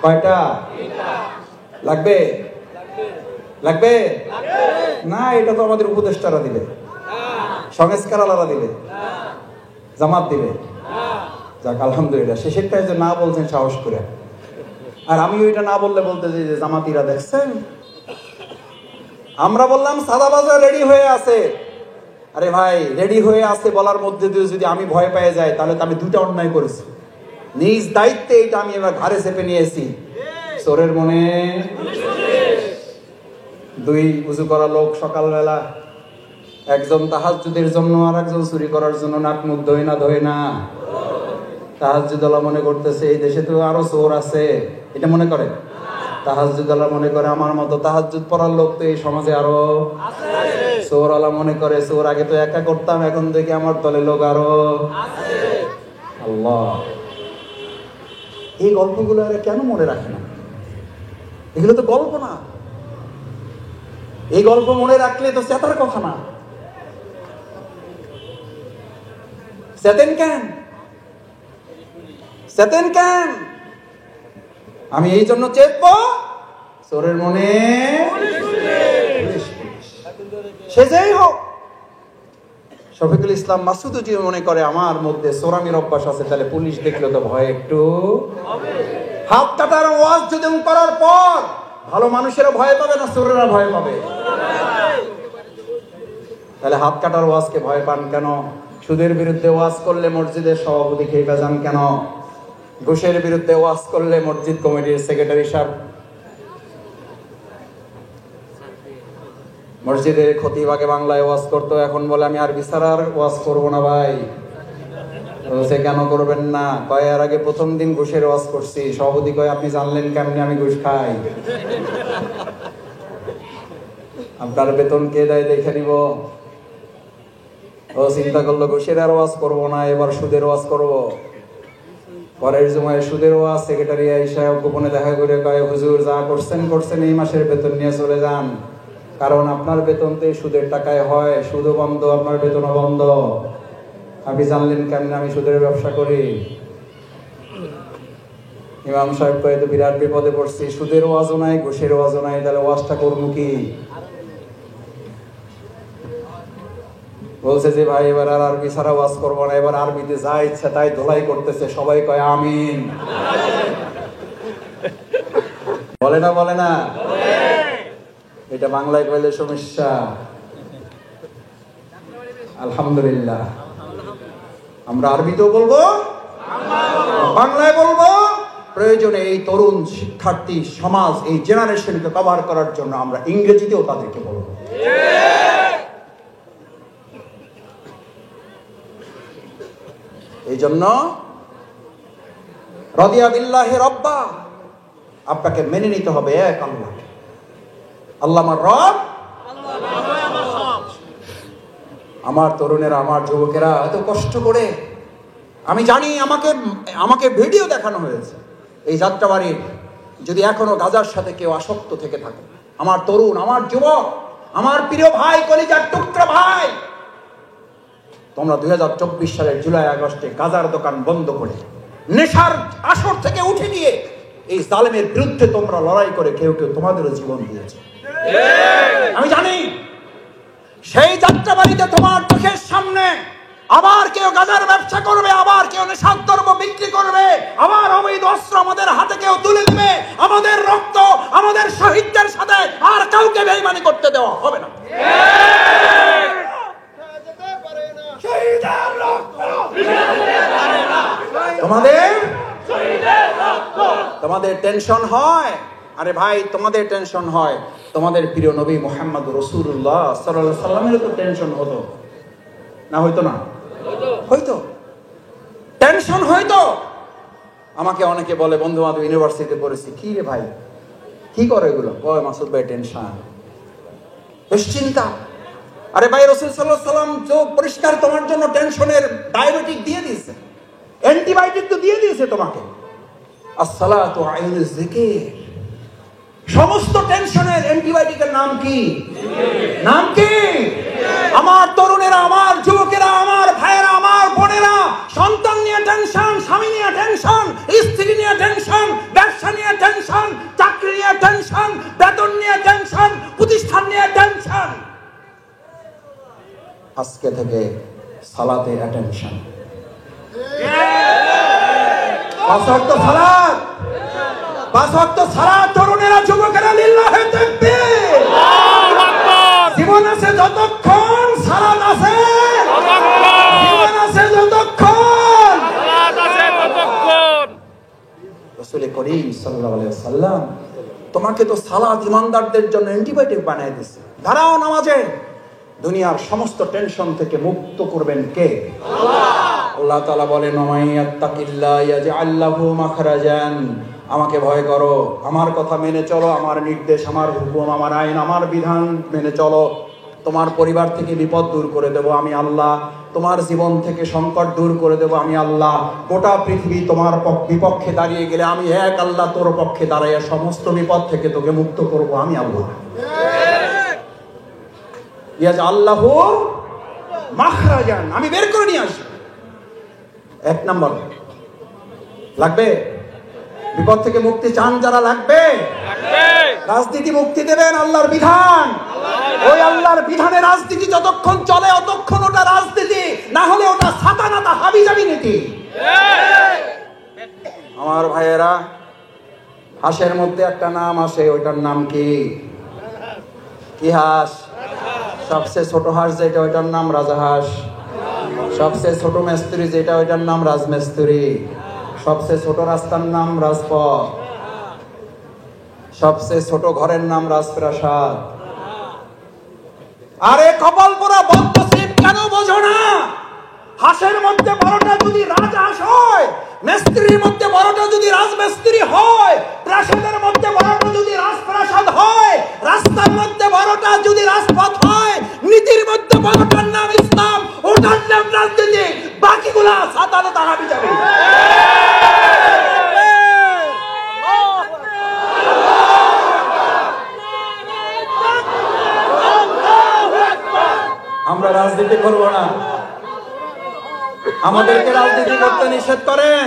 কয়টা লাগবে? লাগবে না? এটা তো আমাদের উপদেষ্টারা দিবে, সংস্কারওয়ালারা দিবে, জামাত দিবে। যাক আলহামদুলিল্লাহ, শেষেরটা যে না বলছেন সাহস করে। আর আমি ওইটা না বললে বলতে যে জামাতিরা দেখছেন, আমরা বললাম সাদাবাজার রেডি হয়ে আছে। আরে ভাই, রেডি হয়ে আছে বলার মধ্যে দিয়ে যদি আমি ভয় পেয়ে যাই তাহলে তো আমি দুটা অন্যায় করেছি। নিজ দায়িত্বে এটা আমি এবার ঘাড়ে চেপে নিয়েছি। চোরের মনে দুই উজু করা লোক সকালবেলা, একজন তাহাজ্জুদের জন্য আর একজন চুরি করার জন্য নাক মুখ ধোয় না। তাহাজ্জুদওয়ালা মনে করতেছে এই দেশে তো আরো চোর আছে, এটা মনে করে। তাহাজ্জুদওয়ালা মনে করে আমার মতো তাহাজ্জুদ পড়ার লোক তো এই সমাজে আরো আছে। চোরওয়ালা মনে করে চোর আগে তো একা করতাম, এখন দেখি আমার দলে লোক আরো আছে। আল্লাহ, এই গল্পগুলো আর কেন মনে রাখে না? এগুলো তো গল্প না। এই গল্প মনে রাখলে তো চেতার কথা না। চেতেন কেন? চেতেন কেন? আমি এই জন্য চেতব, চোরের মনে সে যেই হোক। শফিকুল ইসলাম মাসুদও যদি মনে করে আমার মধ্যে চোরামির অভ্যাস আছে, তাহলে পুলিশ দেখলে তো ভয় একটু হাত কাটার ওয়াজ যদি করার পর ভালো মানুষেরা ভয় পাবে না চোরেরা ভয় পাবে? তাহলে হাত কাটার ওয়াজকে ভয় পান কেন? সুদের বিরুদ্ধে ওয়াজ করলে মসজিদের সভাপতি খেয়ে যান কেন? ঘুষের বিরুদ্ধে ওয়াজ করলে মসজিদ কমিটির সেক্রেটারি সাহেব, মসজিদের খতিব আগে বাংলায় ওয়াজ করতো, এখন বলে আমি আরবি ছাড়া আর ওয়াজ করবো না। ভাই সে কেন করবেন না? কয় এর আগে প্রথম দিন ঘুষের ওয়াজ করছি, সভাপতি কয় আপনি জানলেন কেমনি আমি ঘুষ খাই? আপনার বেতন কে দেয় দেখে নিব। ও চিন্তা করলো ঘুষের আর ওয়াজ করবো না, এবার সুদের ওয়াজ করবো। পরের সময় সুদের ওয়াজ, সেক্রেটারি আইসা গোপনে দেখা করে কয় হুজুর যা করছেন করছেন, এই মাসের বেতন নিয়ে চলে যান, কারণ আপনার বেতন তো সুদের টাকায় হয়, সুদও বন্ধ আপনার বেতনও বন্ধ। আপনি জানলেন কেমনে আমি সুদের ব্যবসা করি? ইমাম সাহেব কয়ে তো বিরাট বিপদে পড়ছি, সুদের ওয়াজও নাই ঘুষের ওয়াজও নাই, তাহলে ওয়াজটা করবো কি? বলছে যে ভাই এবার আর আরবি ছাড়া ওয়াজ করবো না, এবার আরবিতে যা ইচ্ছা তাই ধোলাই করতেছে, সবাই কয় আমিন। বলে না? বলে না? এটা বাংলায় কইলে সমস্যা। আলহামদুলিল্লাহ, আমরা আরবিতেও বলবো, বাংলায় বলবো। প্রয়োজনে এই তরুণ শিক্ষার্থী সমাজ, এই জেনারেশনকে কভার করার জন্য আমরা ইংরেজিতেও তাদেরকে বলবো। এই জন্য রাদিয়া বিল্লাহি রাব্বা, আপনাকে মেনে নিতে হবে এক আল্লাহ। আল্লাহ আমার রব, আমার তরুণেরা, আমার যুবকেরা এত কষ্ট করে, আমি জানি আমাকে ভিডিও দেখানো হয়েছে এই যাত্রাবাড়ির। যদি এখনো গাজার সাথে কেউ আসক্ত থেকে থাকে, আমার তরুণ, আমার যুবক, আমার প্রিয় ভাই, কলিজার টুকরা ভাই, তোমরা 2024 সালের জুলাই আগস্টে গাজার দোকান বন্ধ করে নেশার আসর থেকে উঠে গিয়ে এই জালেমের বিরুদ্ধে তোমরা লড়াই করে কেউ কেউ তোমাদেরও জীবন দিয়েছে। আমি জানি সেই যাত্রাবাড়িতে তোমার চোখের সামনে আবার কেউ গাজার ব্যবসা করবে, আবার কেউ নেশার দ্রব্য বিক্রি করবে, আবার অবৈধ অস্ত্র আমাদের হাতে কেউ তুলে দিবে, আমাদের রক্ত আমাদের শহীদদের সাথে আর কাউকে বেঈমানি করতে দেওয়া হবে না। তোমাদের টেনশন হয়, আরে ভাই তোমাদের টেনশন হয়, তোমাদের প্রিয় নবী মুহাম্মদ রাসূলুল্লাহ সাল্লাল্লাহু আলাইহি সাল্লামের তো টেনশন হতো না? হইতো না? হইতো, টেনশন হইতো। আমাকে অনেকে বলে, বন্ধু বান্ধব ইউনিভার্সিটিতে পড়েছি, কি রে ভাই কি করে এগুলো? কয় মাসুদ ভাই টেনশন, দুশ্চিন্তা। আরে ভাই রাসূল সাল্লাল্লাহু আলাইহি সাল্লাম তো পরিষ্কার তোমার জন্য টেনশনের ডায়াবেটিক দিয়ে দিয়েছে, অ্যান্টিবায়োটিক তো দিয়ে দিয়েছে তোমাকে। আসসালাতু আইনুজ যিকির, সমস্ত টেনশনের অ্যান্টিবায়োটিকের নাম কি? নাম কি? আমার তরুণেরা, আমার যুবকেরা, আমার ভাইয়েরা, আমার বোনেরা, সন্তান নিয়ে টেনশন, স্বামী নিয়ে টেনশন, স্ত্রী নিয়ে টেনশন, ব্যবসা নিয়ে টেনশন, চাকরি নিয়ে টেনশন, বেতন নিয়ে টেনশন, প্রতিষ্ঠান নিয়ে টেনশন। আজকে থেকে সালাতে অ্যাটেনশন, পাঁচ ওয়াক্ত সালাত, পাঁচ ওয়াক্ত সালাত। তরুণেরা, যুবকেরা, লিল্লাহি তাকবীর। আল্লাহু আকবার। জীবন আছে যতক্ষণ সালাত আছে, জীবন আছে যতক্ষণ সালাত আছে ততক্ষণ। রাসূল করিম সাল্লাল্লাহু আলাইহি ওয়াসাল্লাম তোমাকে তো সালাত ইমানদারদের জন্য অ্যান্টিবায়োটিক বানিয়ে দিয়েছে। দাঁড়াও নামাজে, দুনিয়ার সমস্ত টেনশন থেকে মুক্ত করবেন কে? আল্লাহ তাআলা বলেন, মাইয়াত্তাকিল্লাহ ইয়াজআল লাহু মাখরাজান। আমাকে ভয় করো, আমার কথা মেনে চলো, আমার নির্দেশ, আমার হুকুম, আমার আইন, আমার বিধান মেনে চলো, তোমার পরিবার থেকে বিপদ দূর করে দেব আমি আল্লাহ, তোমার জীবন থেকে সংকট দূর করে দেব আমি আল্লাহ। গোটা পৃথিবী তোমার বিপক্ষে দাঁড়িয়ে গেলে আমি এক আল্লাহ তোর পক্ষে দাঁড়াইয়া সমস্ত বিপদ থেকে তোকে মুক্ত করব আমি আল্লাহ। ইয়াজআল্লাহু মাখরাজান, আমি বের করে নিয়ে আসি। এক নাম্বার লাগবে, বিপদ থেকে মুক্তি চান যারা, লাগবে। রাজনীতি মুক্তি দেবেন আল্লাহর বিধান, ওই আল্লাহর বিধানে রাজনীতি যতক্ষণ চলে ততক্ষণ ওটা রাজনীতি, না হলে ওটা সাতানাতা হাবিজাবি নীতি। আমার ভাইয়েরা, হাঁসের মধ্যে একটা নাম আসে, ওইটার নাম কি? কি হাঁস? সবচেয়ে ছোট হাঁস যেটা, ওইটার নাম রাজাহাঁস। সবচেয়ে ছোট মিস্ত্রি যেটা, ওইটার নাম রাজমিস্ত্রি। সবচেয়ে ছোট রাস্তার নাম রাজপথ। সবচেয়ে ছোট ঘরের নাম রাজপ্রাসাদ। আরে কপাল পোড়া বদনসিব, কেন বোঝো না? হাঁসের মধ্যে বড়টা যদি রাজহাঁস হয়, মিস্ত্রির মধ্যে বড়টা যদি রাজমিস্ত্রি হয়, প্রাসাদের মধ্যে বড়টা যদি রাজপ্রাসাদ হয়, রাস্তার মধ্যে বড়টা যদি রাজপথ হয়, নীতির মধ্যে বড়টার নাম ইসলাম, ওটার নাম রাজনীতি, বাকিগুলা সাতানাতা হাবিজাবি। আমরা রাজনীতি করব না, আমাদেরকে রাজনীতি করতে নিষেধ করেন,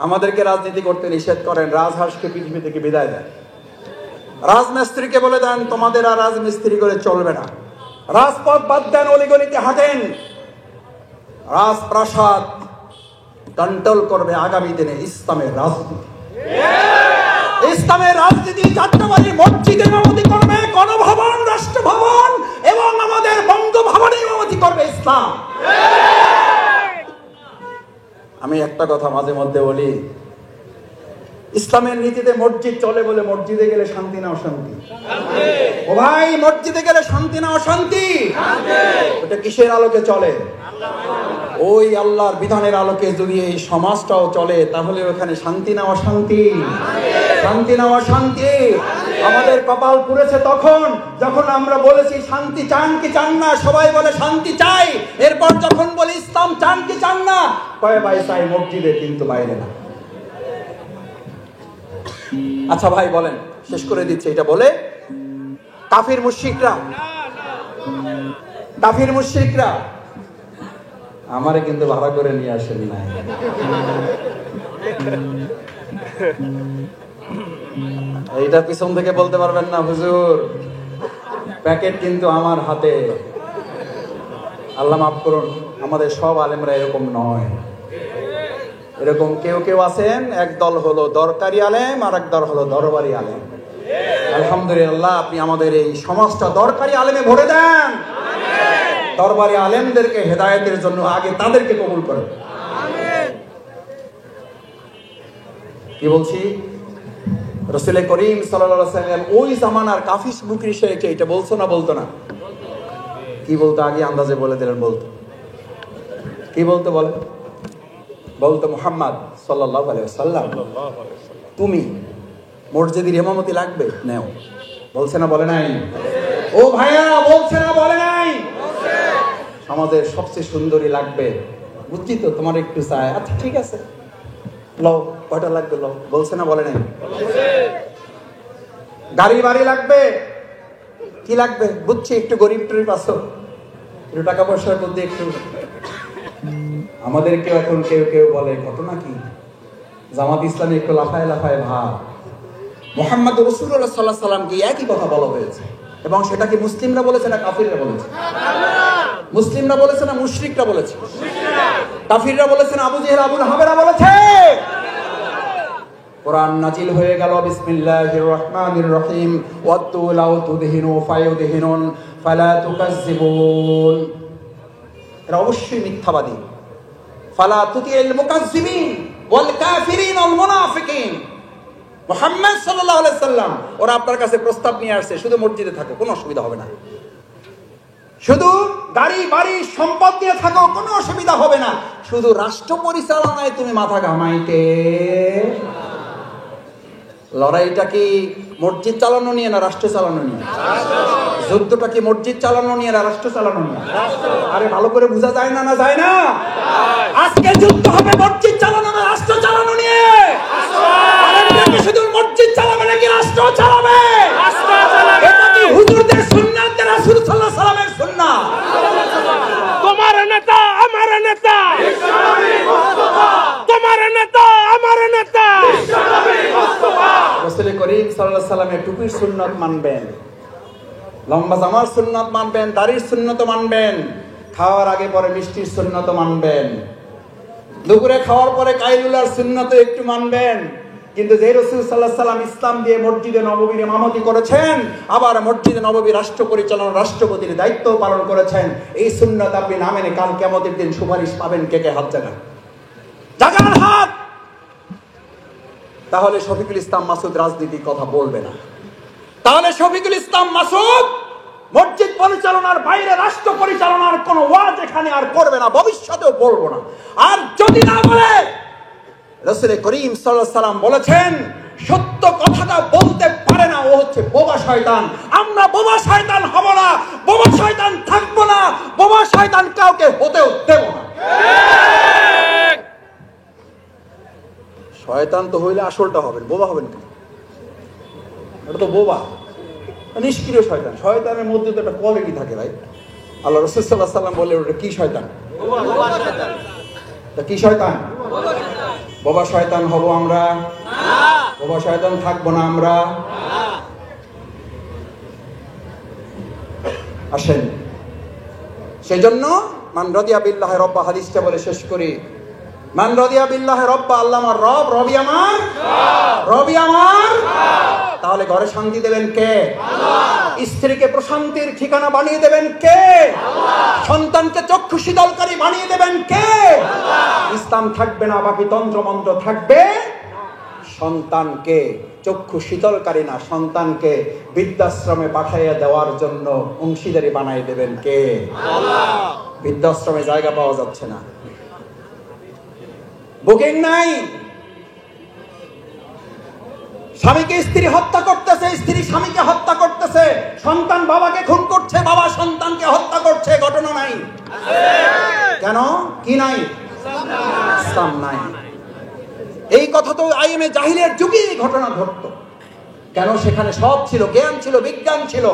আমাদেরকে রাজনীতি করতে নিষেধ করেন। রাজহাঁসকে পৃথিবী থেকে বিদায় দেন, রাজমিস্ত্রিকে বলে দেন তোমাদের আর রাজমিস্ত্রি করে চলবে না, রাজপথ বাদ দেন, অলিগলিতে হাঁটেন। রাজপ্রাসাদ কন্ট্রোল করবে আগামী দিনে ইসলামের রাজনীতি। ইসলামের রাজনীতি যাত্রাবাড়ি মসজিদে ইমামতি করবে, গণভবন, রাষ্ট্রভবন এবং আমাদের বঙ্গভবনে ইমামতি করবে ইসলাম। আমি একটা কথা মাঝে মধ্যে বলি, ইসলামের নীতিতে মসজিদ চলে বলে মসজিদে গেলে শান্তি না অশান্তি? ও ভাই, মসজিদে গেলে শান্তি না অশান্তি? ওটা কিসের আলোকে চলে? ওই আল্লাহর বিধানের আলোকে যদি এই সমাজটাও চলে, তাহলে ওখানে শান্তি না অশান্তি? শান্তি না অশান্তি? আমাদের কপাল পুড়েছে তখন যখন আমরা বলেছি শান্তি চান কি চান না, সবাই বলে শান্তি চাই। এরপর যখন বলি ইসলাম চান কি চান না, কয় ভাই চাই মসজিদে, কিন্তু বাইরে না। আচ্ছা ভাই বলেন, শেষ করে দিচ্ছে এটা বলে, কাফির মুশরিকরা আমারে কিন্তু ভাড়া করে নিয়ে আসেনি না। এইটা পিছন থেকে বলতে পারবেন না হুজুর, প্যাকেট কিন্তু আমার হাতে। আল্লাহ মাফ করুন, আমাদের সব আলেমরা এরকম নয়। এরকম কেউ কেউ আছেন, এক দল হলো দরকারি আলেম আর এক দল হলো দরবারি আলেম। আলহামদুলিল্লাহ, আপনি আমাদের এই সমাজটা দরকারি আলেমে ভরে দেন। দরবারি আলেমদেরকে হেদায়েতের জন্য আগে তাদেরকে কবুল করেন। কি বলছি? রাসূল করিম সাল্লাল্লাহু আলাইহি ওয়াসাল্লাম ওই জামানার কাফির মুশরিককে এটা বলছো না বলতো না? কি বলতো? আগে আন্দাজে বলে দিলেন। বলতো কি বলতো? বলতো মুহাম্মদ সাল্লাল্লাহু আলাইহি ওয়াসাল্লাম, তুমি মসজিদের ইমামতি লাগবে নাও। বলছে না বলে নাই? ও ভাইয়া, বলছে না বলে নাই? সমাজের সবচেয়ে সুন্দরী লাগবে, বুঝছি তো, তোমার একটু চাই, আচ্ছা ঠিক আছে লও, কয়টা লাগবে লও। বলছে না বলে নাই? গাড়ি বাড়ি লাগবে, কি লাগবে বুঝছি, একটু গরিব টরিব আছো, একটু টাকা পয়সার মধ্যে একটু। আমাদেরকে এখন কেউ কেউ বলে ঘটনা কি, জামাত ইসলামে একটু লাফায় লাফায় ভাব। মুহাম্মদ রাসূলুল্লাহ সাল্লাল্লাহু আলাইহি ওয়াসাল্লামকে একই কথা বলা হয়েছে, এবং সেটা কি মুসলিমরা বলেছে না কাফিররা বলেছে? মুসলিমরা বলেছে না মুশরিকরা বলেছে? কাফিররা বলেছে না আবু জেহেল আবু লাহাবেরা বলেছে? কোরআন নাজিল হয়ে গেল, বিসমিল্লাহির রহমানির রহিম, ওয়াত্তু লাউ তুদহিনু ফায়ুদহিনুন ফালা তুকাজ্জিবুন। এরা অবশ্যই মিথ্যাবাদী। ফালা তুতিল মুকাজ্জিবিন ওয়াল কাফিরিন ওয়াল মুনাফিকিন। মুহাম্মদ সাল্লাল্লাহু আলাইহি সাল্লাম ওরা আপনার কাছে প্রস্তাব নিয়ে আসছে, শুধু মসজিদে থাকো, কোনো অসুবিধা হবে না, শুধু গাড়ি বাড়ি সম্পদ দিয়ে থাকো, কোনো অসুবিধা হবে না, শুধু রাষ্ট্র পরিচালনায় তুমি মাথা ঘামাইতে। লড়াইটা কি মসজিদ চালানো নিয়ে না রাষ্ট্র চালানো নিয়ে? যুদ্ধটা কি মসজিদ চালানো নিয়ে না রাষ্ট্র চালানো নিয়ে? আরে ভালো করে বোঝা যায় না? না যায় না? আজকে যুদ্ধ হবে মসজিদ চালানো না রাষ্ট্র চালানো নিয়ে। শুধু মসজিদ চালাবে নাকি রাষ্ট্র চালাবে? এটা কি হুজুরদের সুন্নাত না রাসূল সাল্লাল্লাহু আলাইহি সাল্লামের সুন্নাত? তোমার নেতা আমার নেতা, তোমার নেতা আমার নেতা। রাসূল করিম সাল্লাল্লাহু আলাইহি সাল্লামের টুপির সুন্নাত মানবেন, লম্বা জামার সুন্নাত মানবেন, দাড়ির সুন্নাত মানবেন, খাওয়ার আগে পরে মিষ্টির সুন্নাত মানবেন, দুপুরে খাওয়ার পরে কাইলুলার সুন্নাত একটু মানবেন। কিন্তু যে রাসূল সাল্লাল্লাহু আলাইহি সাল্লাম ইসলাম দিয়ে মসজিদে নববীর ইমামতি করেছেন, আবার মসজিদে নববী রাষ্ট্র পরিচালনা রাষ্ট্রপতির দায়িত্ব পালন করেছেন, এই সুন্নাত আপনি না মেনে কাল কিয়ামতের দিন সুপারিশ পাবেন। কে কে হাত জাগান? জাগান হাত। তাহলে শফিকুল ইসলাম মাসুদ রাজনীতির কথা বলবে না। তাহলে শফিকুল ইসলাম মাসুদ মসজিদ পরিচালনার বাইরে রাষ্ট্র পরিচালনার কোন ওয়াজ এখানে আর করবে না, ভবিষ্যতেও বলবো না। আর যদি না বলে, রাসূল করিম সাল্লাল্লাহু আলাইহি সাল্লাম বলেছেন, সত্য কথাটা বলতে পারে না, ও হচ্ছে বোবা শয়তান। আমরা বোবা শয়তান হব না, বোবা শয়তান থাকবো না, বোবা শয়তান কাউকে হতেও দেব না। শয়তান তো হইলে আসলটা হবেন, বোবা হবেন কেন? এটা তো বোবা, নিষ্ক্রিয় শয়তান। শয়তানের মধ্যে তো একটা কোয়ালিটি থাকে ভাই। আল্লাহ রাসূল সাল্লাল্লাহু আলাইহি সাল্লাম বললেন, ওটা কি শয়তান? তা কি শয়তান? বোবা শয়তান হব আমরা? বোবা শয়তান থাকবো না আমরা। আসেন, সেজন্য মান রাদিয়া বিল্লাহি রব্বা, হাদিসটা বলে শেষ করি। মান রাদিয়া বিল্লাহি রব্বা, আল্লাহ আমার রব, রবি আমার রবি আমার। তাহলে ঘরে শান্তি দেবেন কে? আল্লাহ। স্ত্রীকে প্রশান্তির ঠিকানা বানিয়ে দেবেন কে? আল্লাহ। সন্তানকে চক্ষু শীতলকারী বানিয়ে দেবেন কে? আল্লাহ। ইসলাম থাকবে না, বাকি তন্ত্র মন্ত্র থাকবে। সন্তানকে চক্ষু শীতলকারী না, সন্তানকে বৃদ্ধাশ্রমে পাঠাইয়া দেওয়ার জন্য অংশীদারি বানিয়ে দেবেন কে? আল্লাহ। বৃদ্ধাশ্রমে জায়গা পাওয়া যাচ্ছে না, বুকিং নাই। স্বামীকে স্ত্রী হত্যা করতেছে, স্ত্রী স্বামীকে হত্যা করতেছে, সন্তান বাবাকে খুন করছে, বাবা সন্তানকে হত্যা করছে, ঘটনা নাই। কেন? কি নাই? ইসলাম নাই। এই কথা তো আইএমএ জাহিলের যুগে ঘটনা ঘটতো। কেন? সেখানে সব ছিল, জ্ঞান ছিল, বিজ্ঞান ছিল,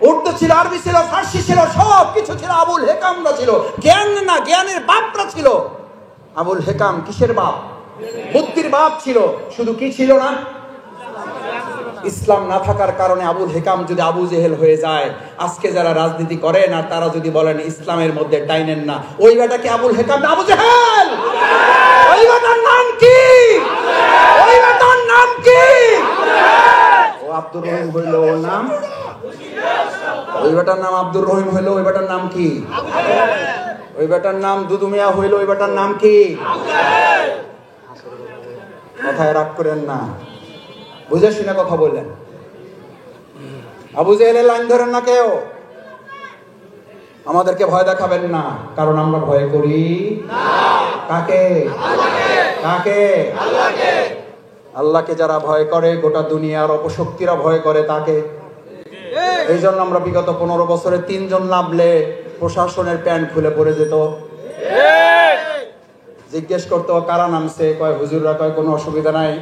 উর্দু ছিল, আরবি ছিল, ফার্সি ছিল, সব কিছু ছিল। আবুল হেকামরা ছিল, জ্ঞান না, জ্ঞানের বাপরা ছিল। আবুল হেকাম কিসের বাপ? বুদ্ধির বাপ ছিল। শুধু কি ছিল না? ইসলাম না থাকার কারণে আবুল হেকাম যদি আবু জেহেল হয়ে যায়, আজকে যারা রাজনীতি করেন আর তারা যদি বলেন ইসলামের মধ্যে টাইনেন না, ওই বেটা কি আবুল হেকাম না আবু জেহেল? ওই বেটার নাম কি? ওই বেটার নাম কি? ও আব্দুর রহিম হইল ওর নাম, ওই বেটার নাম আব্দুর রহিম হইল ওই বেটার নাম কি? ওই বেটার নাম দুদু মিয়া হইল ওই বেটার নাম কি? কথায় রাগ করেন না, বুঝে শুনে কথা বললেন। আবু জেহেলের লাইন ধরেন না কেউ, আমাদেরকে ভয় দেখাবেন না, কারণ আমরা ভয় করি কাকে? কাকে? আল্লাহকে যারা ভয় করে গোটা দুনিয়ার অপশক্তিরা ভয় করে তাকে। এই জন্য আমরা বিগত 15 বছরে 3 জন নামলে প্রশাসনের প্যান্ট খুলে পড়ে যেত। জিজ্ঞেস করতো কারা নামছে, কয় হুজুররা, কয় কোনো অসুবিধা নাই,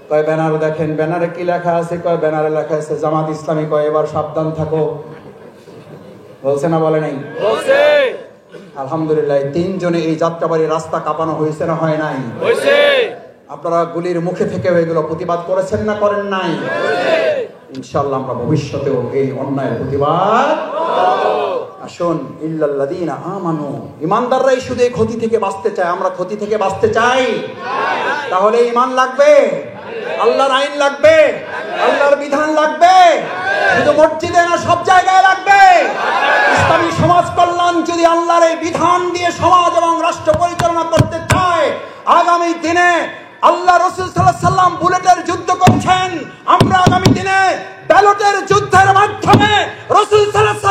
কয় ব্যানার দেখেন, ব্যানারে কি লেখা আছে, কয় ব্যানারে লেখা আছে জামাত ইসলামী, কয় এবার সাবধান থাকো। বলছে না বলে নাই? আলহামদুলিল্লাহ 3 জনে এই যাত্রাবাড়ি রাস্তা কাঁপানো হয়েছে না হয় নাই? আপনারা গুলির মুখে থেকে এগুলো প্রতিবাদ করেছেন না করেন নাই? ইনশাআল্লাহ আমরা ভবিষ্যতেও এই অন্যায়ের প্রতিবাদ। আসুন, ইল্লাল্লাযীনা আমানু, ঈমানদাররাই শুধু এই ক্ষতি থেকে বাঁচতে চায়। আমরা ক্ষতি থেকে বাঁচতে চাই, তাহলে ঈমান লাগবে, আল্লাহর আইন লাগবে, আল্লাহর বিধান লাগবে, শুধু মসজিদে না সব জায়গায় লাগবে। ইসলামী সমাজ কল্যাণ যদি আল্লাহর এই বিধান দিয়ে সমাজ এবং রাষ্ট্র পরিচালনা করতে চায়, আগামী দিনে আল্লাহ রাসূল সাল্লাল্লাহু আলাইহি সাল্লাম বুলেটের যুদ্ধ করছেন, আমরা আগামী দিনে ব্যালটের যুদ্ধের মাধ্যমে রাসূল সাল্লাল্লাহু আলাইহি